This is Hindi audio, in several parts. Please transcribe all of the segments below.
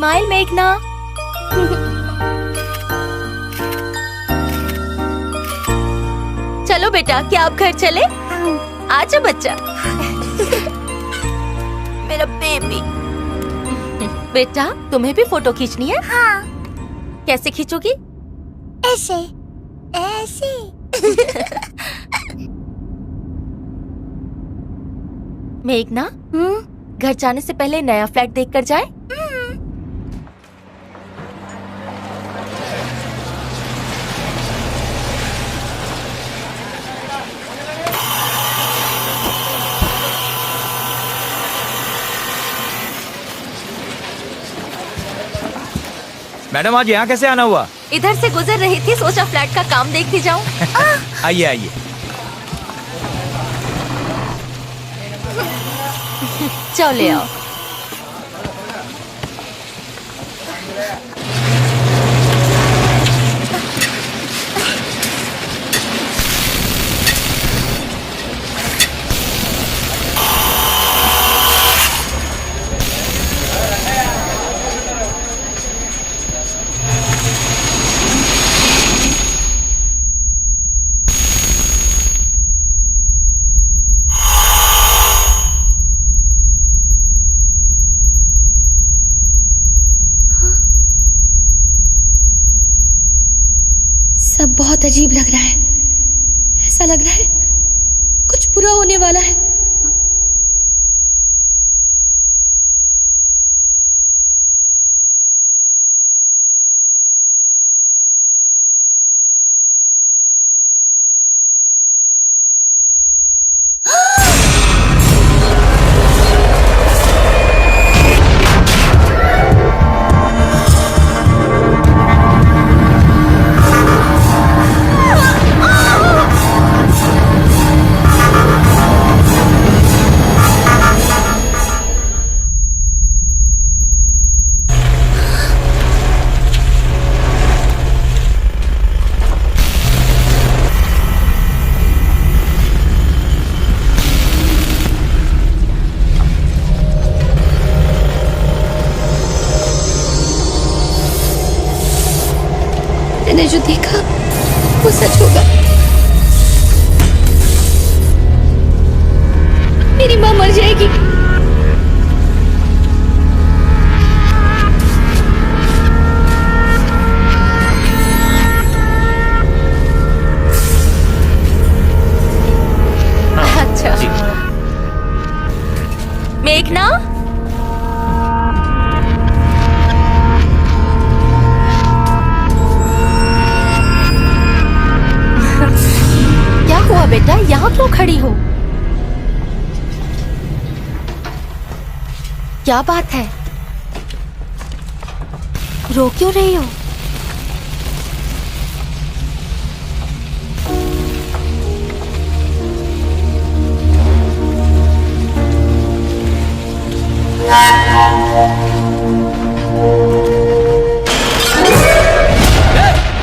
स्माइल मेघना। चलो बेटा, क्या आप घर चले? आजा बच्चा। मेरा बेबी। बेटा, तुम्हें भी फोटो खींचनी है? हाँ। कैसे खींचोगी? ऐसे ऐसे। मेघना, घर जाने से पहले नया फ्लैट देख कर जाए। मैडम, आज यहाँ कैसे आना हुआ? इधर से गुजर रही थी, सोचा फ्लैट का काम देखती जाऊं। आइए आइए। चलो ले आओ। सब बहुत अजीब लग रहा है। ऐसा लग रहा है कुछ बुरा होने वाला है। मैंने जो देखा वो सच होगा। मेरी माँ मर जाएगी। अच्छा। मेघना, क्या हुआ बेटा, यहाँ क्यों खड़ी हो? क्या बात है? रो क्यों रही हो?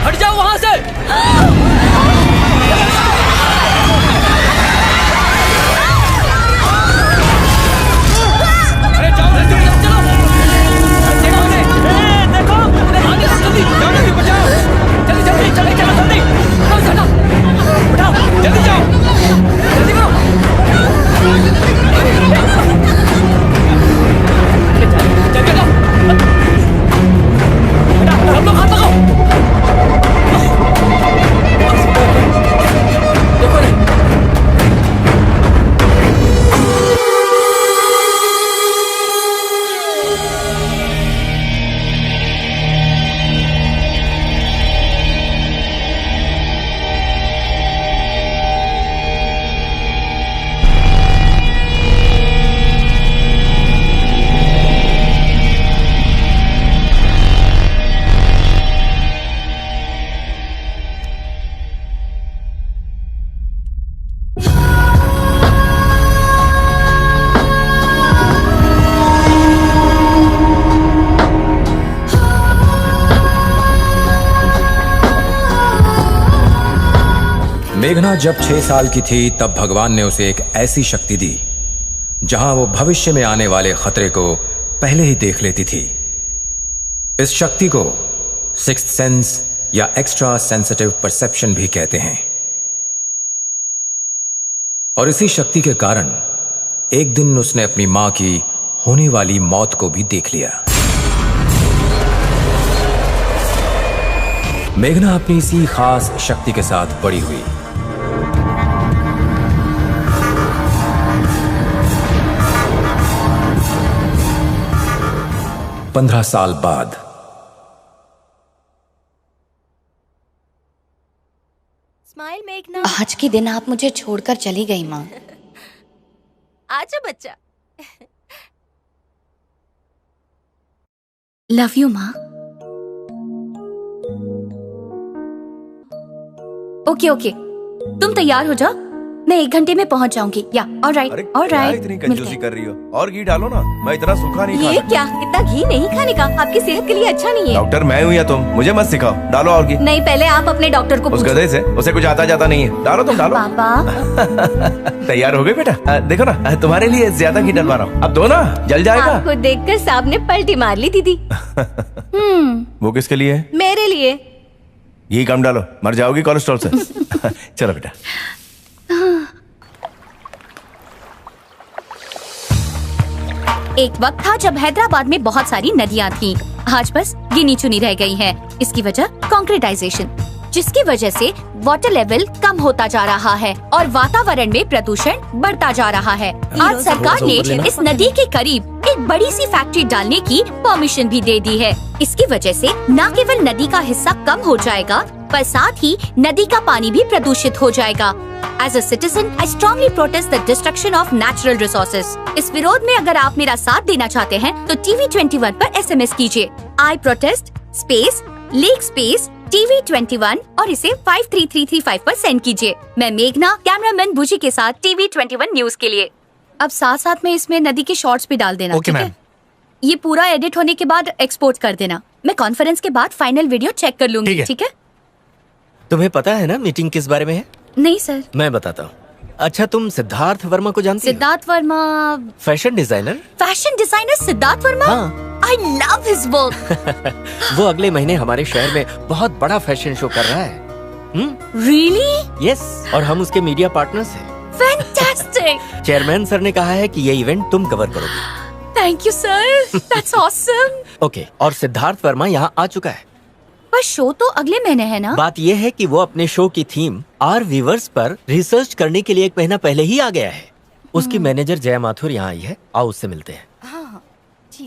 हट जाओ वहां से। अरे जाओ जल्दी, चलो देखो उन्हें। देखो आगे जल्दी जाओ, जल्दी बचाओ, जल्दी जल्दी चले, चलो जल्दी, उठाओ, जल्दी जाओ, जल्दी करो। चल जाओ बेटा, हम लोग हाथ लगाओ। देखो रे, मेघना जब 6 साल की थी तब भगवान ने उसे एक ऐसी शक्ति दी जहां वो भविष्य में आने वाले खतरे को पहले ही देख लेती थी। इस शक्ति को सिक्स्थ सेंस या एक्स्ट्रा सेंसिटिव परसेप्शन भी कहते हैं। और इसी शक्ति के कारण एक दिन उसने अपनी मां की होने वाली मौत को भी देख लिया। मेघना अपनी इसी खास शक्ति के साथ बड़ी हुई। पंद्रह साल बाद स्माइल मेघना। आज के दिन आप मुझे छोड़कर चली गई माँ। आजा बच्चा। लव यू माँ। ओके ओके, तुम तैयार हो जाओ, मैं 1 घंटे में पहुंच जाऊंगी। या ऑलराइट ऑलराइट। इतनी कंजूसी कर रही हो, और घी डालो ना, मैं इतना सूखा नहीं ये खाता। क्या, इतना घी नहीं खाने का, आपकी सेहत के लिए अच्छा नहीं है। डॉक्टर मैं हूँ या तुम, मुझे मत सिखाओ, डालो और घी। नहीं, पहले आप अपने डॉक्टर को उस पूछो। गधे से, उसे कुछ आता जाता नहीं है, डालो तुम डालो। पापा तैयार हो गए बेटा? देखो ना, तुम्हारे लिए ज्यादा घी डलवा रहा हूँ, अब दो ना, जल जाएगा। आपको देखकर सांप ने पलटी मार ली दीदी। वो किसके लिए है? मेरे लिए। घी कम डालो, मर जाओगी कोलेस्ट्रॉल से। चलो बेटा। एक वक्त था जब हैदराबाद में बहुत सारी नदियां थीं। आज बस गिनी चुनी रह गई हैं। इसकी वजह कंक्रीटाइजेशन, जिसकी वजह से वाटर लेवल कम होता जा रहा है और वातावरण में प्रदूषण बढ़ता जा रहा है। आज सरकार ने इस नदी के करीब एक बड़ी सी फैक्ट्री डालने की परमिशन भी दे दी है। इसकी वजह से न केवल नदी का हिस्सा कम हो जाएगा, पर साथ ही नदी का पानी भी प्रदूषित हो जाएगा। As a citizen, I strongly protest the destruction of natural resources. इस विरोध में अगर आप मेरा साथ देना चाहते हैं तो TV21 पर SMS कीजिए I protest space Lake space TV21 और इसे 53335 पर सेंड कीजिए। मैं मेघना, कैमरामैन बुजी के साथ TV21 न्यूज के लिए। अब साथ साथ में इसमें नदी के शॉर्ट्स भी डाल देना। ओके ठीक मैम। है? ये पूरा एडिट होने के बाद एक्सपोर्ट कर देना। मैं कॉन्फ्रेंस के बाद फाइनल वीडियो चेक कर लूंगी। ठीक है? तुम्हें पता है ना मीटिंग किस बारे में है? नहीं सर। मैं बताता हूँ। अच्छा, तुम सिद्धार्थ वर्मा को जानती हो? Siddharth Verma? Fashion designer. Fashion designer Siddharth Verma? हाँ। I love his work. वो अगले महीने हमारे शहर में बहुत बड़ा फैशन शो कर रहा है। Really? यस, और हम उसके मीडिया पार्टनर्स हैं। Fantastic. चेयरमैन सर ने कहा है कि ये इवेंट तुम कवर करोगे। Thank you sir. That's awesome. Okay, और सिद्धार्थ वर्मा यहाँ आ चुका है। पर शो तो अगले महीने है ना? बात ये है कि वो अपने शो की थीम आर वीवर्स पर रिसर्च करने के लिए 1 महीना पहले ही आ गया है। उसकी मैनेजर जया माथुर यहाँ आई है, आओ उससे मिलते हैं।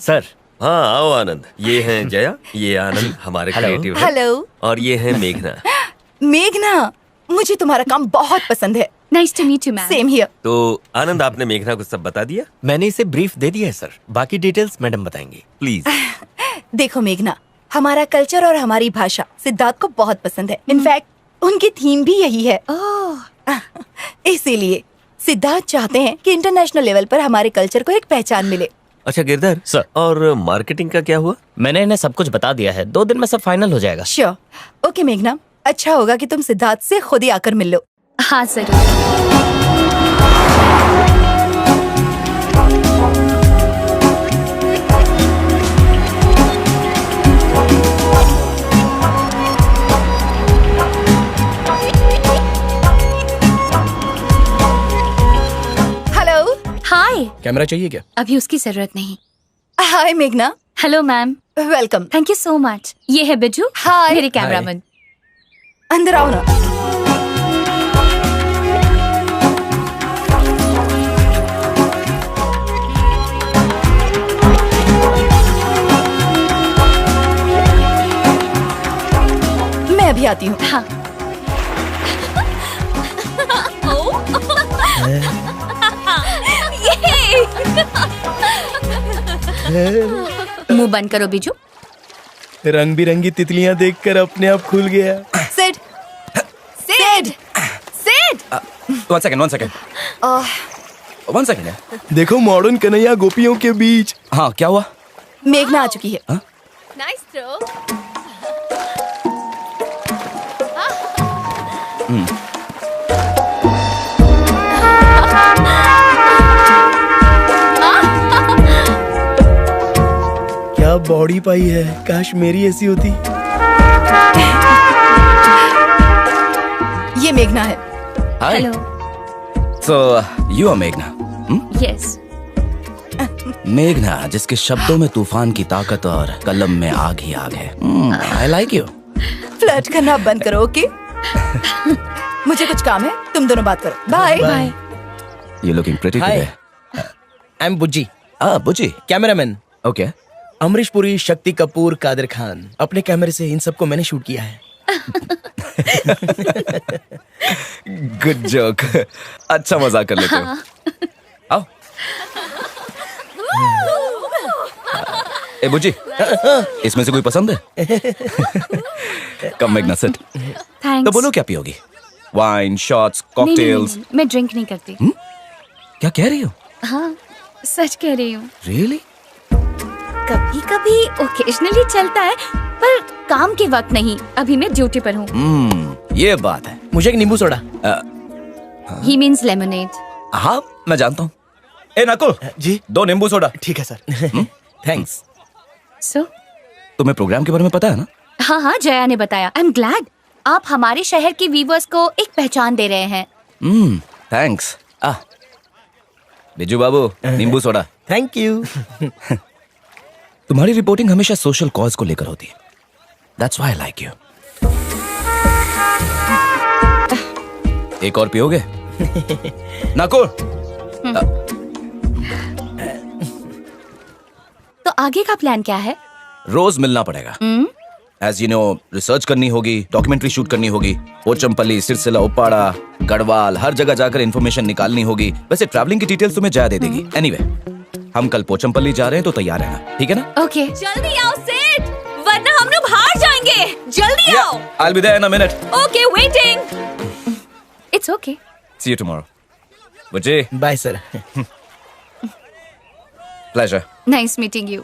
सर। हाँ आओ आनंद, ये हैं जया, ये आनंद हमारे क्रिएटिव है। हेलो। और ये है मेघना। मेघना, मुझे तुम्हारा काम बहुत पसंद है। Nice to meet you, ma'am. Same here. तो आनंद, आपने मेघना को सब बता दिया? मैंने इसे ब्रीफ दे दिया है सर, बाकी डिटेल्स मैडम बताएंगी। प्लीज। देखो मेघना, हमारा कल्चर और हमारी भाषा सिद्धार्थ को बहुत पसंद है। इनफैक्ट उनकी थीम भी यही है। इसीलिए सिद्धार्थ चाहते हैं कि इंटरनेशनल लेवल पर हमारे कल्चर को एक पहचान मिले। अच्छा गिरधर सर। और मार्केटिंग का क्या हुआ? मैंने इन्हें सब कुछ बता दिया है, 2 दिन में सब फाइनल हो जाएगा। श्योर। ओके मेघना, अच्छा होगा कि तुम सिद्धार्थ से खुद ही आकर मिल लो। हाँ जरूर। हेलो। हाय। कैमरा चाहिए क्या? अभी उसकी जरूरत नहीं। हाय मेघना। Hello ma'am. Welcome. Thank you so much. ये है बिजू, हाय। मेरे कैमरामैन। अंदर आओ ना। मैं अभी आती हूँ। हाँ। मुंह बंद करो बिजू। रंग बिरंगी तितलियां देखकर अपने आप खुल गया। Sid. Sid. Sid. One second one second. देखो मॉडर्न कन्हैया गोपियों के बीच। हाँ, क्या हुआ? मेघना आ चुकी है। Nice throw. क्या क्या बॉडी पाई है, काश मेरी ऐसी होती। ये मेघना है। हाय। हेलो। सो यू आर मेघना। यस। मेघना, जिसके शब्दों में तूफान की ताकत और कलम में आग ही आग है। I like you. फ्लर्ट करना बंद करो, ओके? मुझे कुछ काम है, तुम दोनों बात करो। Bye bye. You looking pretty hi, today. I am Bujji, Bujji. Cameraman. Okay. Amrish Puri, Shakti Kapoor, Qadir Khan. अपने कैमरे से इन सबको मैंने शूट किया है। Good joke. अच्छा मजाक कर लेते हो। आओ। ए बुज्जी, इसमें से कोई पसंद है? कम मेघना, सिट। थैंक्स। तो बोलो क्या पियोगी? Wine, shots, cocktails? मैं ड्रिंक नहीं करती। क्या कह रही हो? हाँ, सच कह रही हूँ। रियली? कभी कभी ओकेजनली चलता है, पर काम के वक्त नहीं। अभी मैं ड्यूटी पर हूँ। ये बात है। मुझे एक नींबू सोडा। ही मीन्स लेमोनेड। हाँ, मैं जानता हूँ। ए नकुल जी, 2 नींबू सोडा। ठीक है सर। थैंक्स। सो तुम्हें प्रोग्राम के बारे में पता है ना? हाँ, जया ने बताया। आई एम ग्लैड आप हमारे शहर के व्यूवर्स को एक पहचान दे रहे हैं। थैंक्स। बिजू बाबू, नींबू सोडा। Thank you. तुम्हारी रिपोर्टिंग हमेशा सोशल कॉज को लेकर होती है। That's why I like you. एक और पियोगे? नकुल। तो आगे का प्लान क्या है? रोज मिलना पड़ेगा। एज यू नो, रिसर्च करनी होगी, डॉक्यूमेंट्री शूट करनी होगी। पोचमपल्ली, सिरसिला, उप्पाड़ा, गढ़वाल, हर जगह जाकर इन्फॉर्मेशन निकालनी होगी। वैसे ट्रैवलिंग की डिटेल्स तुम्हें जया दे देगी। एनीवे, हम कल पोचमपल्ली जा रहे हैं तो तैयार रहना, ठीक है ना? ओके। जल्दी आओ सेठ, वरना हम लोग हार जाएंगे। जल्दी आओ। I'll be there in a minute. Okay, waiting. It's okay. See you tomorrow. Bujji, bye sir. pleasure. Nice meeting you.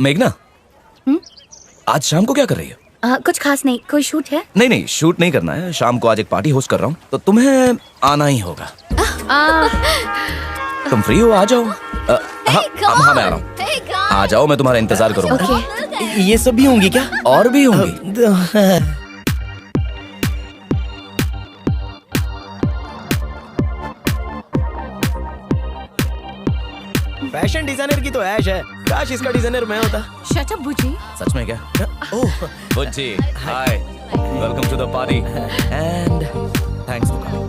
मेघना, आज शाम को क्या कर रही हो? कुछ खास नहीं। कोई शूट है? नहीं, शूट नहीं करना है। शाम को आज एक पार्टी होस्ट कर रहा हूँ, तो तुम्हें आना ही होगा। तुम फ्री हो? आ जाओ। हाँ, मैं आ रहा हूँ। आ जाओ, मैं तुम्हारा इंतजार करूंगा। ओके। ये सब भी होंगी क्या? और भी होंगी। फैशन डिजाइनर की तो ऐश है, काश इसका डिजाइनर मैं होता। Shut up बुजी। सच में क्या? Oh, Bujji, hi, welcome to the party and thanks for coming.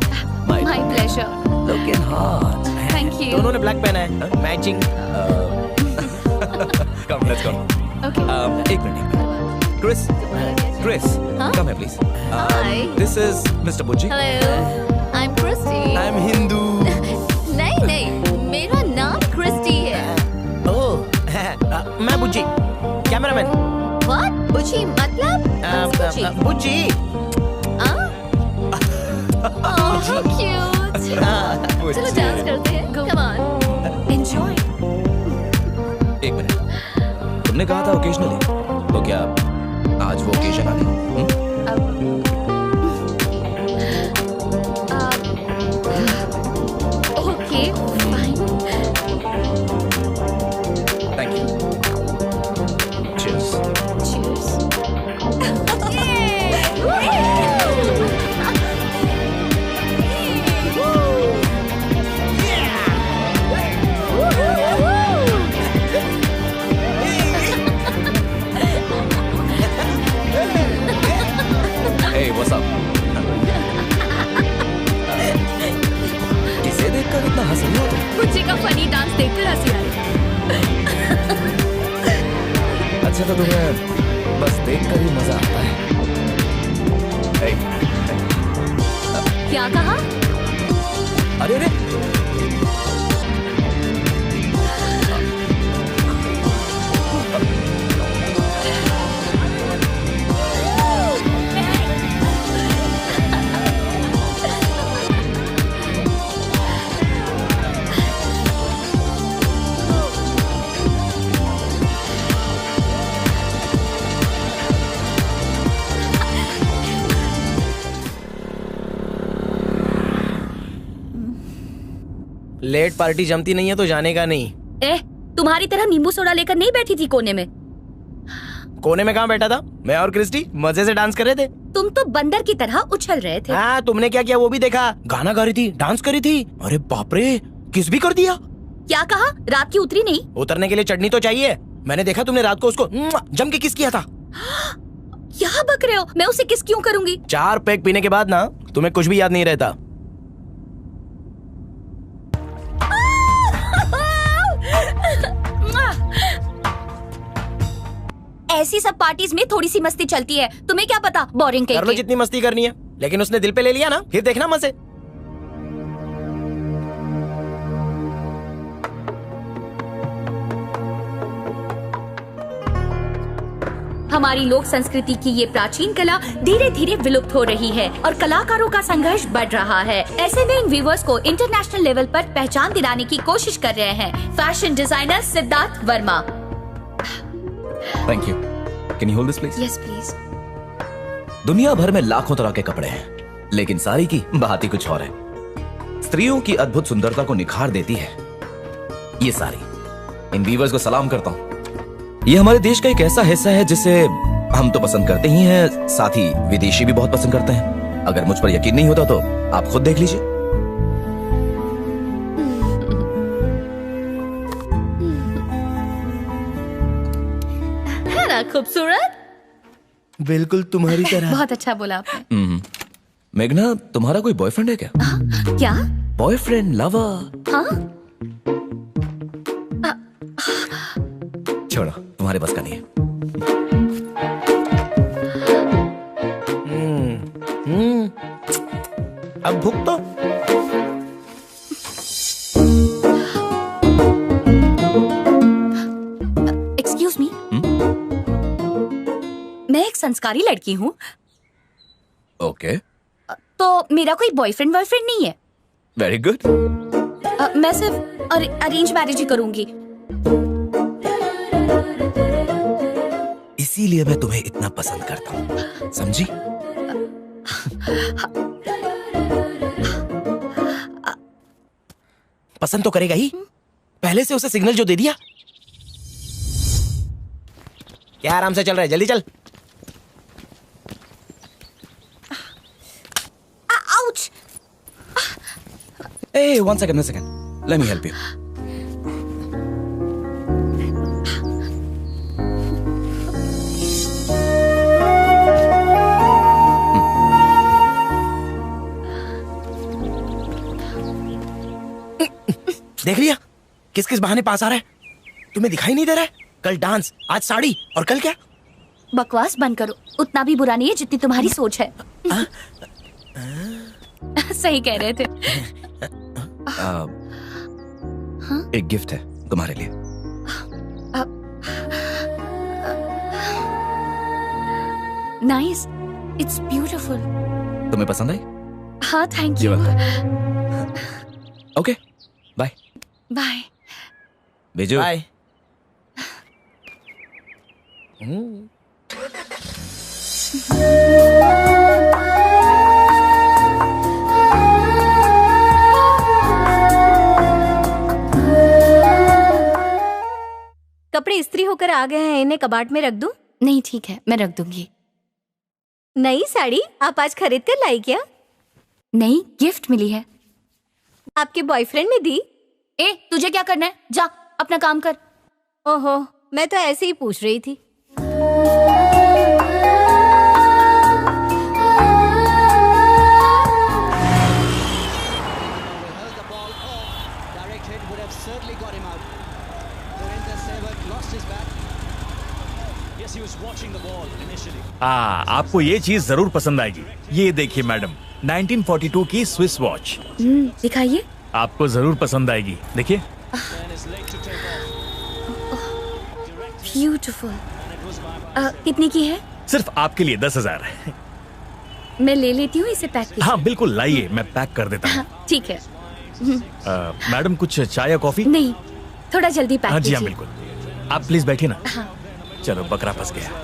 My pleasure. Looking hot. Thank you. दोनों ने ब्लैक पहना है, matching. Come, let's go. Okay. एक मिनट। क्रिस, कम है please. This is mister Bujji. Hello, I am Christy. I am Hindu. नहीं, मेरा नाम क्रिस्टी है। ओह, मैं बुज्जी, कैमरामैन। व्हाट? बुची मतलब? बुची। बुज्जी। ओह, क्यूट। चलो डांस करते हैं। Come on. एंजॉय। एक मिनट, तुमने कहा था ओकेजनली, तो क्या आज वो ओकेजन आ गई? Okay, fine. Thank you. Cheers. Cheers. Hey, what's up? किसे देखकर इतना हंस रही हो तुम? बुच्ची का फनी डांस देखकर हंसी आ रही। अच्छा, तो तुम्हें बस देखकर ही मजा आता है। Hey. क्या कहा? अरे अरे, लेट पार्टी जमती नहीं है तो जाने का नहीं। तुम्हारी तरह नींबू सोडा लेकर नहीं बैठी थी कोने में। कोने में कहाँ बैठा था? मैं और क्रिस्टी मजे से डांस कर रहे थे। तुम तो बंदर की तरह उछल रहे थे। हाँ, तुमने क्या किया वो भी देखा। गाना गा रही थी, डांस करी थी। अरे बाप रे, किस भी कर दिया। क्या कहा? रात की उतरी नहीं? उतरने के लिए चटनी तो चाहिए। मैंने देखा तुमने रात को उसको जम के किस किया था। यहाँ बक रहे हो? मैं उसे किस क्यों करूंगी? 4 पैक पीने के बाद ना तुम्हें कुछ भी याद नहीं रहता। ऐसी सब पार्टीज में थोड़ी सी मस्ती चलती है, तुम्हें क्या पता? बोरिंग कर लो जितनी मस्ती करनी है, लेकिन उसने दिल पे ले लिया ना, फिर देखना मजे। हमारी लोक संस्कृति की ये प्राचीन कला धीरे धीरे विलुप्त हो रही है और कलाकारों का संघर्ष बढ़ रहा है। ऐसे में इन व्यूअर्स को इंटरनेशनल लेवल पर पहचान दिलाने की कोशिश कर रहे हैं fashion designer Siddharth Verma. Thank you. Can you hold this please? Yes please. दुनिया भर में लाखों तरह के कपड़े हैं, लेकिन साड़ी की बात ही कुछ और है। स्त्रियों की अद्भुत सुंदरता को निखार देती है ये साड़ी। इन वीवर्स को सलाम करता हूँ। ये हमारे देश का एक ऐसा हिस्सा है जिसे हम तो पसंद करते ही हैं, साथ ही विदेशी भी बहुत पसंद करते हैं। अगर मुझ पर यकीन नहीं होता तो आप खुद देख लीजिए। है ना खूबसूरत? बिल्कुल तुम्हारी तरह। बहुत अच्छा बोला आपने। मेघना, तुम्हारा कोई बॉयफ्रेंड है क्या? क्या? Boyfriend, lover? हाँ? छोड़ो, तुम्हारे बस का नहीं है। अब भूख तो। एक्सक्यूज मी, मैं एक संस्कारी लड़की हूँ। ओके। तो मेरा कोई बॉयफ्रेंड वॉयफ्रेंड नहीं है। Very good. मैं सिर्फ अरेंज मैरिज ही करूंगी। इसीलिए मैं तुम्हें इतना पसंद करता हूँ, समझी? पसंद तो करेगा ही, पहले से उसे सिग्नल जो दे दिया। क्या आराम से चल रहा है, जल्दी चल। Ouch! Hey, one second. Let me help you. देख लिया किस किस बहाने पास आ रहा है। तुम्हें दिखाई नहीं दे रहा है? कल डांस, आज साड़ी, और कल क्या? बकवास बंद करो। उतना भी बुरा नहीं है जितनी तुम्हारी सोच है। सही कह रहे थे। एक गिफ्ट है तुम्हारे लिए। Nice, it's beautiful. तुम्हें पसंद आई? हाँ, thank you. Okay, bye. Bye. भेजो। बाय। कपड़े इस्त्री होकर आ गए हैं, इन्हें कबाड़ में रख दूं? नहीं, ठीक है, मैं रख दूंगी। नई साड़ी आप आज खरीद कर लाई क्या? नहीं, गिफ्ट मिली है। आपके बॉयफ्रेंड ने दी? तुझे क्या करना है? जा अपना काम कर। ओहो, मैं तो ऐसे ही पूछ रही थी। आपको ये चीज जरूर पसंद आएगी। ये देखिए मैडम, 1942 की स्विस वॉच। दिखाइए। आपको जरूर पसंद आएगी, देखिए। ब्यूटीफुल। कितनी की है? सिर्फ आपके लिए 10,000। मैं ले लेती हूँ, इसे पैक कीजिए। हाँ बिल्कुल, लाइए, मैं पैक कर देता हूँ। ठीक है। मैडम, कुछ चाय या कॉफी? नहीं, थोड़ा जल्दी पैक हाँ जी, कीजिए। हाँ बिल्कुल। आप प्लीज बैठिए ना। हाँ। चलो, बकरा फंस गया।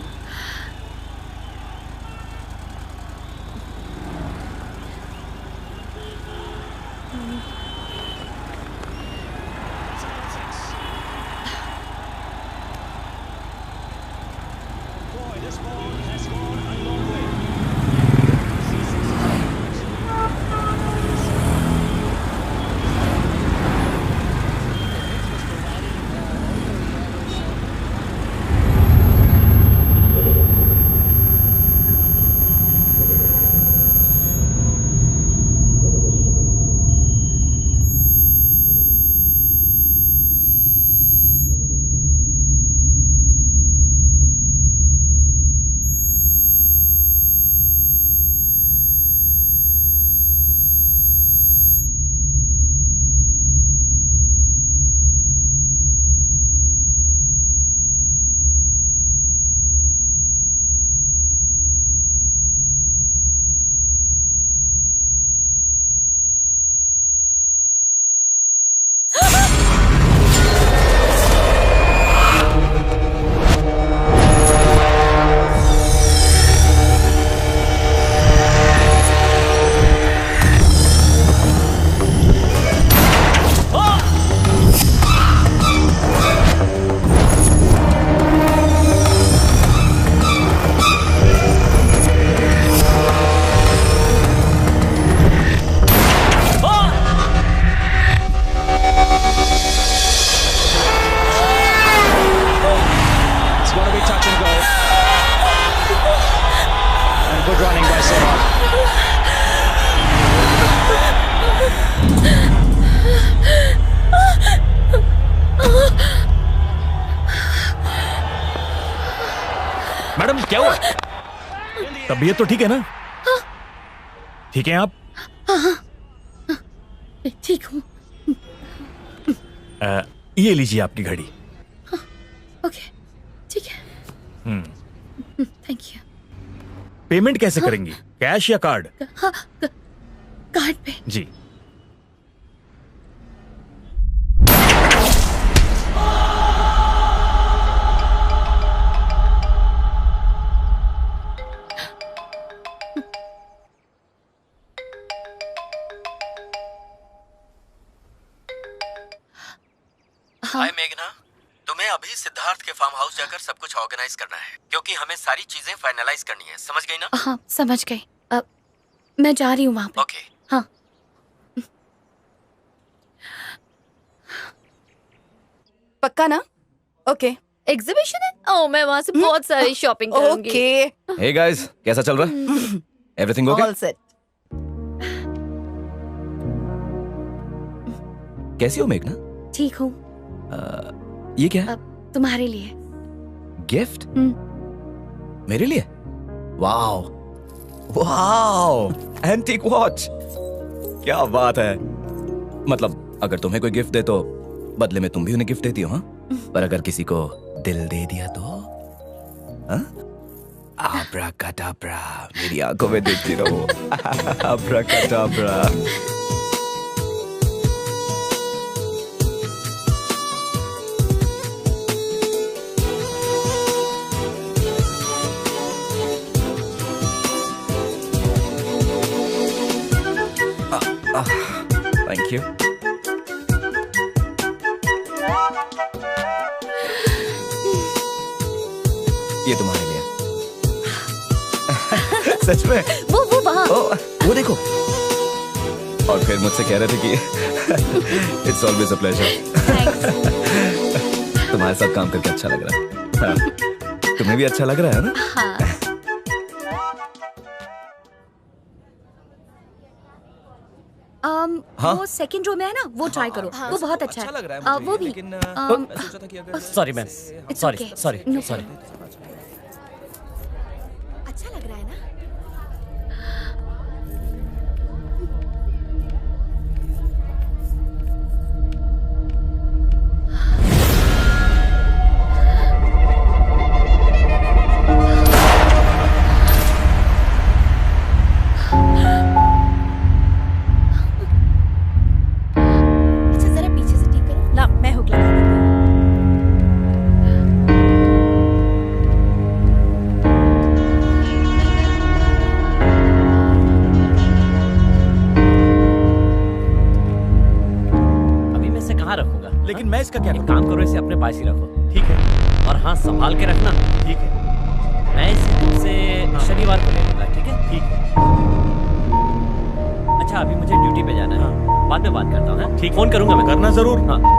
क्या हुआ? तबीयत तो ठीक है ना? ठीक है आप? ठीक हूँ। ये लीजिए आपकी घड़ी। ओके, ठीक है। Thank you. पेमेंट कैसे करेंगी, कैश या कार्ड? कार्ड पे। जी। हाय मेघना, तुम्हें अभी सिद्धार्थ के फार्म हाउस जाकर सब कुछ ऑर्गेनाइज करना है, क्योंकि हमें सारी चीजें फाइनलाइज करनी है, समझ गई ना? हाँ, समझ गई। अब मैं जा रही हूँ वहाँ पे। ओके। हाँ। पक्का ना? ओके। एग्जीबिशन है? ओह, मैं वहाँ से बहुत सारी शॉपिंग करूंगी। ओके। हे गाइस, कैसा चल रहा है? Everything okay? All set. कैसी हो मेघना? ठीक हूँ। ये क्या है? तुम्हारे लिए। गिफ्ट? मेरे लिए? Wow, wow, antique watch. क्या बात है। मतलब अगर तुम्हें कोई गिफ्ट दे तो बदले में तुम भी उन्हें गिफ्ट देती हो, हाँ? पर अगर किसी को दिल दे दिया तो? हाँ? आब्राकाडाब्रा, मेरी आंखों में देखती रहो। आब्राकाडाब्रा। Thank you. ये तुम्हारे लिए। सच में? वो वहाँ। वो देखो। और फिर मुझसे कह रहे थे कि It's always a pleasure. तुम्हारे साथ काम करके अच्छा लग रहा है। हाँ। तुम्हें भी अच्छा लग रहा है ना? हाँ। हाँ? वो सेकंड रो में है ना, वो ट्राई करो। वो बहुत अच्छा है। लग रहा है मुझे, वो भी। लेकिन मैं सोचा था कि अगर sorry ma'am, sorry okay. Sorry No sorry. अच्छा लग रहा है ना? अच्छा, जरा पीछे से ठीक करो। ना, मैं हुक लगा देती हूँ। अभी मैं इसे कहाँ रखूंगा? लेकिन मैं इसका क्या एक करूं? काम करो, इसे अपने पास ही रखो। ठीक है, और हाँ, संभाल के रखना। ठीक है, मैं इसे तुमसे शनिवार को ले लूंगा, ठीक है? ठीक है। अच्छा, अभी मुझे ड्यूटी पे जाना है, बाद में बात करता हूँ। हाँ? ठीक, फोन करूंगा मैं। करना जरूर। हाँ।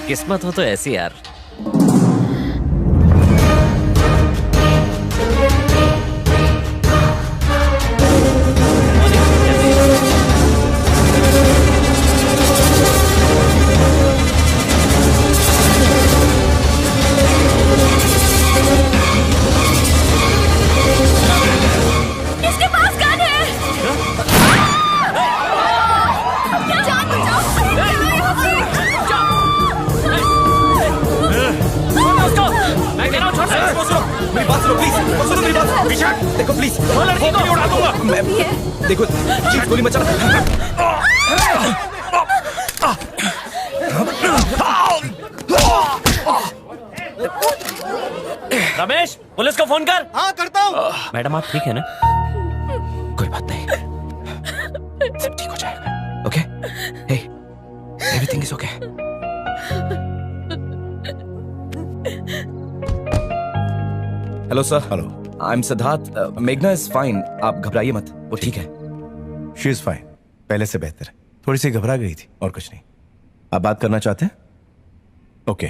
किस्मत हो तो ऐसी यार। इसके पास गन है। जान बचाओ। मैं कह रहा हूँ छोड़ दे। मेरी बात सुनो प्लीज, सुनो मेरी बात। विशाल देखो प्लीज, वो लड़की को उड़ा दूंगा। देखो प्लीज गोली मत चला। रमेश पुलिस को फोन कर। हाँ करता हूँ। मैडम आप ठीक है ना? कोई बात नहीं, सब ठीक हो जाएगा। Okay, hey, everything is okay. Hello sir. Hello. I am Siddharth. मेघना इज फाइन, आप घबराइए मत, वो ठीक है। शी इज फाइन, पहले से बेहतर है। थोड़ी सी घबरा गई थी और कुछ नहीं। आप बात करना चाहते हैं? ओके।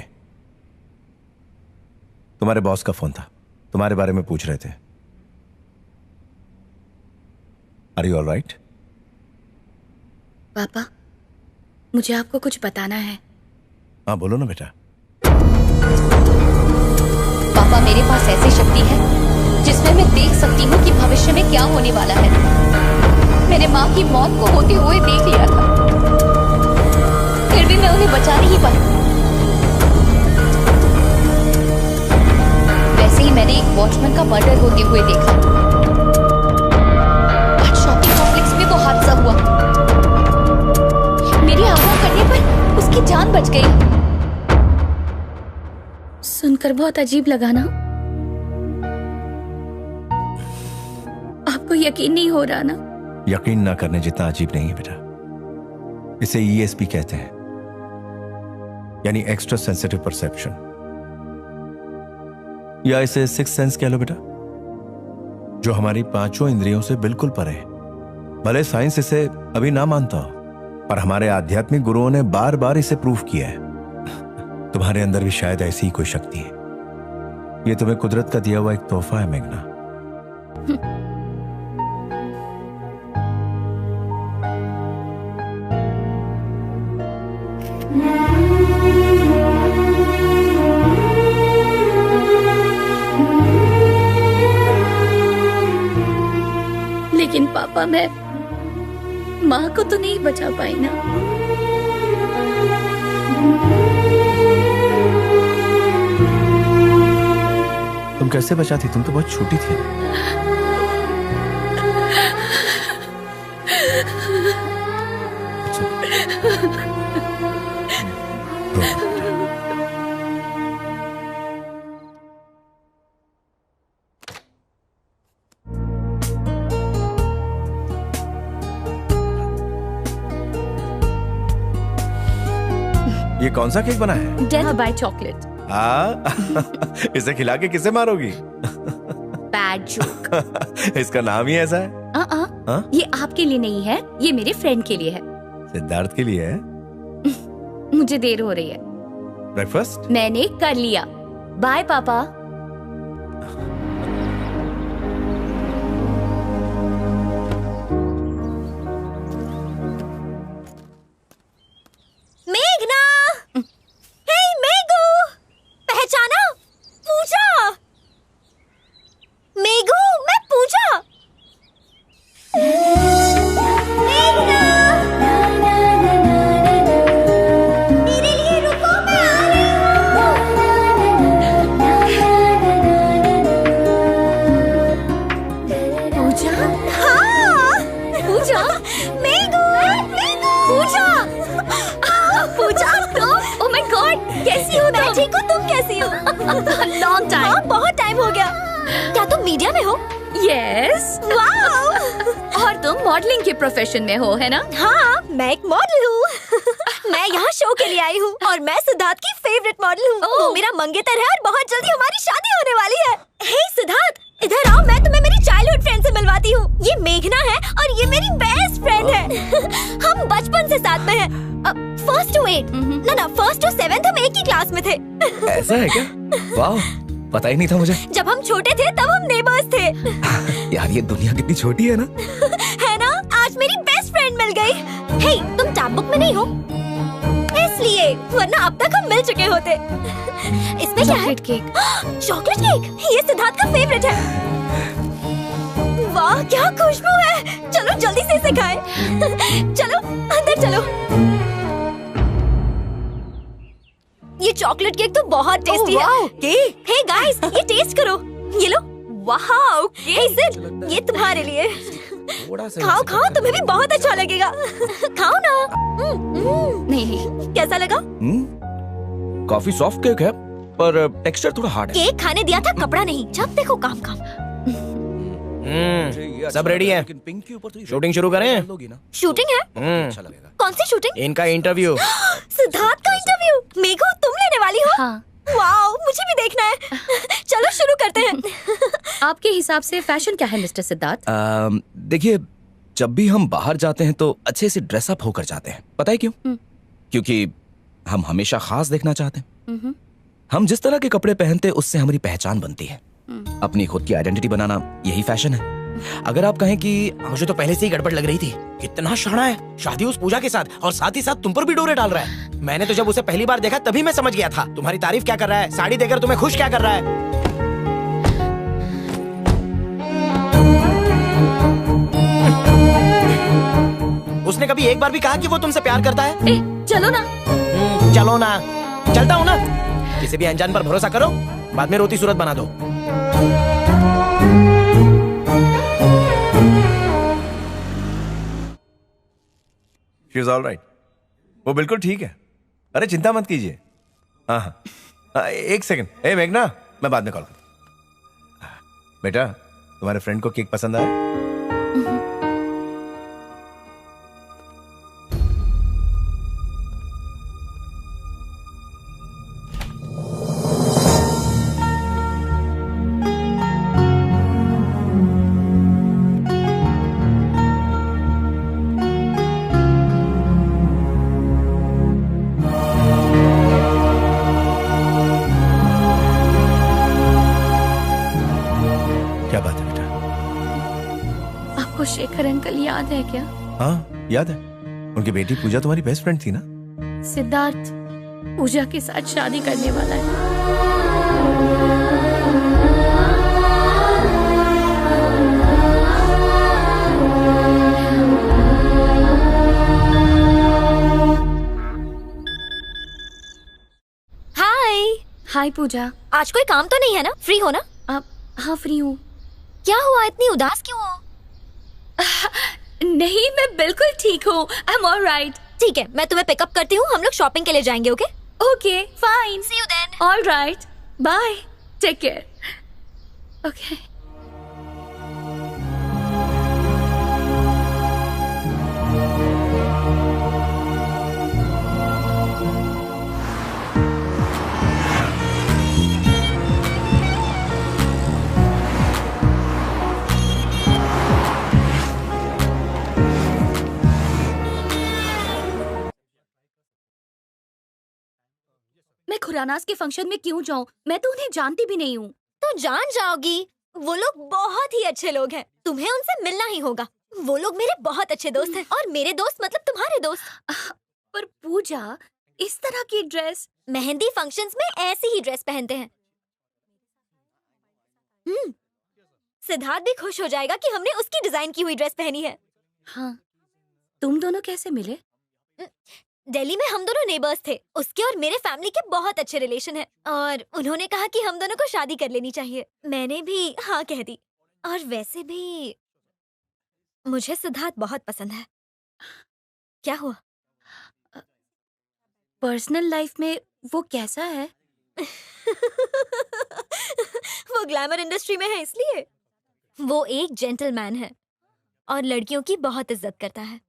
तुम्हारे बॉस का फोन था, तुम्हारे बारे में पूछ रहे थे। Are you all right? पापा, मुझे आपको कुछ बताना है। हाँ बोलो ना बेटा। पापा, मेरे पास ऐसी शक्ति है जिसमें मैं देख सकती हूँ कि भविष्य में क्या होने वाला है। मैंने माँ की मौत को होते हुए देख लिया था, फिर भी मैं उन्हें बचा नहीं पाई। वैसे ही मैंने एक वॉचमैन का मर्डर होते हुए देखा। आज शॉपिंग कॉम्प्लेक्स में वो हादसा हुआ। मेरी आवाज करने पर उसकी जान बच गई। सुनकर बहुत अजीब लगा ना? आपको यकीन नहीं हो रहा ना? यकीन ना करने जितना अजीब नहीं है बेटा। इसे ESP कहते हैं, यानी एक्स्ट्रा सेंसिटिव परसेप्शन, या इसे सिक्स सेंस कह लो बेटा, जो हमारी पांचों इंद्रियों से बिल्कुल परे है। भले साइंस इसे अभी ना मानता हो, पर हमारे आध्यात्मिक गुरुओं ने बार बार इसे प्रूव किया है। तुम्हारे अंदर भी शायद ऐसी ही कोई शक्ति है। ये तुम्हें कुदरत का दिया हुआ एक तोहफा है मेघना। लेकिन पापा, मैं माँ को तो नहीं बचा पाई ना। तुम कैसे बचाती? तुम तो बहुत छोटी थी। ये कौन सा केक बना है? Death by chocolate. इसे खिला के किसे मारोगी? Bad joke. इसका नाम ही ऐसा है। ये आपके लिए नहीं है, ये मेरे फ्रेंड के लिए है। सिद्धार्थ के लिए है। मुझे देर हो रही है। ब्रेकफास्ट मैंने कर लिया। बाय पापा। मेघना, हे मेघू, पहचाना? पूजा। मेघू, मैं पूजा। मेघना, मेरे लिए रुको, मैं आ रही हूँ। पूजा? हाँ, पूजा। मेघू, पूजा। पूजा, तुम? ओह माय गॉड, कैसी हो मैं तुम? ठीक हूँ, तुम कैसी हो? Long time. हाँ, बहुत टाइम हो गया। क्या तुम मीडिया में हो? यस। वाओ! और तुम मॉडलिंग के प्रोफेशन में हो, है ना? हाँ, मैं एक मॉडल हूँ। मैं यहाँ शो के लिए आई हूँ और मैं सिद्धार्थ की फेवरेट मॉडल हूँ। वो मेरा मंगेतर है और बहुत जल्दी हमारी शादी होने वाली है। हे सिद्धार्थ, इधर आओ, मैं तुम्हें मेरी चाइल्डहुड फ्रेंड से मिलवाती हूँ। ये मेघना है और ये मेरी बेस्ट फ्रेंड है। हम बचपन से साथ में हैं। फर्स्ट टू 8 ना फर्स्ट टू 7 हम एक ही क्लास में थे। ऐसा है क्या? वाह, पता ही नहीं था मुझे। जब हम छोटे थे तब हम नेबर्स थे। यार ये दुनिया कितनी छोटी है ना। है ना? आज मेरी बेस्ट फ्रेंड मिल गई। हे, तुम टैब बुक में नहीं हो इसलिए, वरना अब तक हम मिल चुके होते। इसमें क्या है? Chocolate cake. चॉकलेट केक, ये सिद्धार्थ का फेवरेट है। वाह क्या खुशबू है। चलो जल्दी से इसे खाएं। चलो अंदर चलो। ये चॉकलेट केक तो बहुत टेस्टी है। केक। हे गाइस, ये टेस्ट करो। ये लो। वाओ, हे सिड, ये तुम्हारे लिए। खाओ खाओ, तुम्हें भी बहुत अच्छा लगेगा। खाओ ना। नहीं, कैसा लगा? काफी सॉफ्ट केक है पर टेक्सचर थोड़ा हार्ड है। केक खाने दिया था, कपड़ा नहीं। जब देखो काम काम। सब रेडी है, शूटिंग शुरू करें? शूटिंग है? अच्छा लगेगा। कौन सी शूटिंग? इनका इंटरव्यू। सिद्धार्थ का इंटरव्यू। मेघो, तुम लेने वाली हो? हाँ। वाओ, मुझे भी देखना है। चलो शुरू करते हैं। आपके हिसाब से फैशन क्या है मिस्टर सिद्धार्थ? देखिए, जब भी हम बाहर जाते हैं तो अच्छे से ड्रेसअप होकर जाते हैं। पता है क्यों? क्योंकि हम हमेशा खास देखना चाहते हैं। हम जिस तरह के कपड़े पहनते हैं उससे हमारी पहचान बनती है। अपनी खुद की आइडेंटिटी बनाना यही फैशन है। अगर आप कहें कि मुझे तो पहले से ही गड़बड़ लग रही थी। कितना शाना है, शादी उस पूजा के साथ और साथ ही साथ तुम पर भी डोरे डाल रहा है। मैंने तो जब उसे पहली बार देखा तभी मैं समझ गया था। तुम्हारी तारीफ क्या कर रहा है, साड़ी देकर तुम्हें खुश क्या कर रहा है। उसने कभी एक बार भी कहा कि वो तुमसे प्यार करता है? चलो ना। चलो ना, चलता हूँ ना। किसी भी अनजान पर भरोसा करो, बाद में रोती सूरत बना दो। She is all right. वो बिल्कुल ठीक है। अरे चिंता मत कीजिए। हाँ हाँ, एक सेकंड। ए मेघना, मैं बाद में कॉल करता। बेटा, तुम्हारे फ्रेंड को केक पसंद आया? क्या बात है बेटा? आपको शेखर अंकल याद है क्या? हाँ याद है। उनकी बेटी पूजा तुम्हारी बेस्ट फ्रेंड थी ना? सिद्धार्थ पूजा के साथ शादी करने वाला है। हाय। हाय पूजा। आज कोई काम तो नहीं है ना? फ्री हो ना? हाँ फ्री हूँ। क्या हुआ, इतनी उदास क्यों हो? नहीं, मैं बिल्कुल ठीक हूँ। I am alright. ठीक है, मैं तुम्हें पिकअप करती हूँ। हम लोग शॉपिंग के लिए जाएंगे। Okay okay fine. See you then. All right, bye, take care. Okay. मैं खुरानास के फंक्शन में क्यों जाऊं? मैं तो उन्हें जानती भी नहीं हूँ। तो जान जाओगी। वो लोग बहुत ही अच्छे लोग हैं। तुम्हें उनसे मिलना ही होगा। वो लोग मेरे बहुत अच्छे दोस्त हैं और मेरे दोस्त मतलब तुम्हारे दोस्त। पर पूजा, इस तरह की ड्रेस। मेहंदी फंक्शंस में ऐसी ही ड्रेस पहनते हैं। सिद्धार्थ भी खुश हो जाएगा कि हमने उसकी डिजाइन की हुई ड्रेस पहनी है। हाँ, तुम दोनों कैसे मिले? दिल्ली में हम दोनों नेबर्स थे। उसके और मेरे फैमिली के बहुत अच्छे रिलेशन हैं और उन्होंने कहा कि हम दोनों को शादी कर लेनी चाहिए। मैंने भी हाँ कह दी। और वैसे भी मुझे सिद्धार्थ बहुत पसंद है। क्या हुआ? पर्सनल लाइफ में वो कैसा है? वो ग्लैमर इंडस्ट्री में है इसलिए। वो एक जेंटलमैन है और लड़कियों की बहुत इज्जत करता है।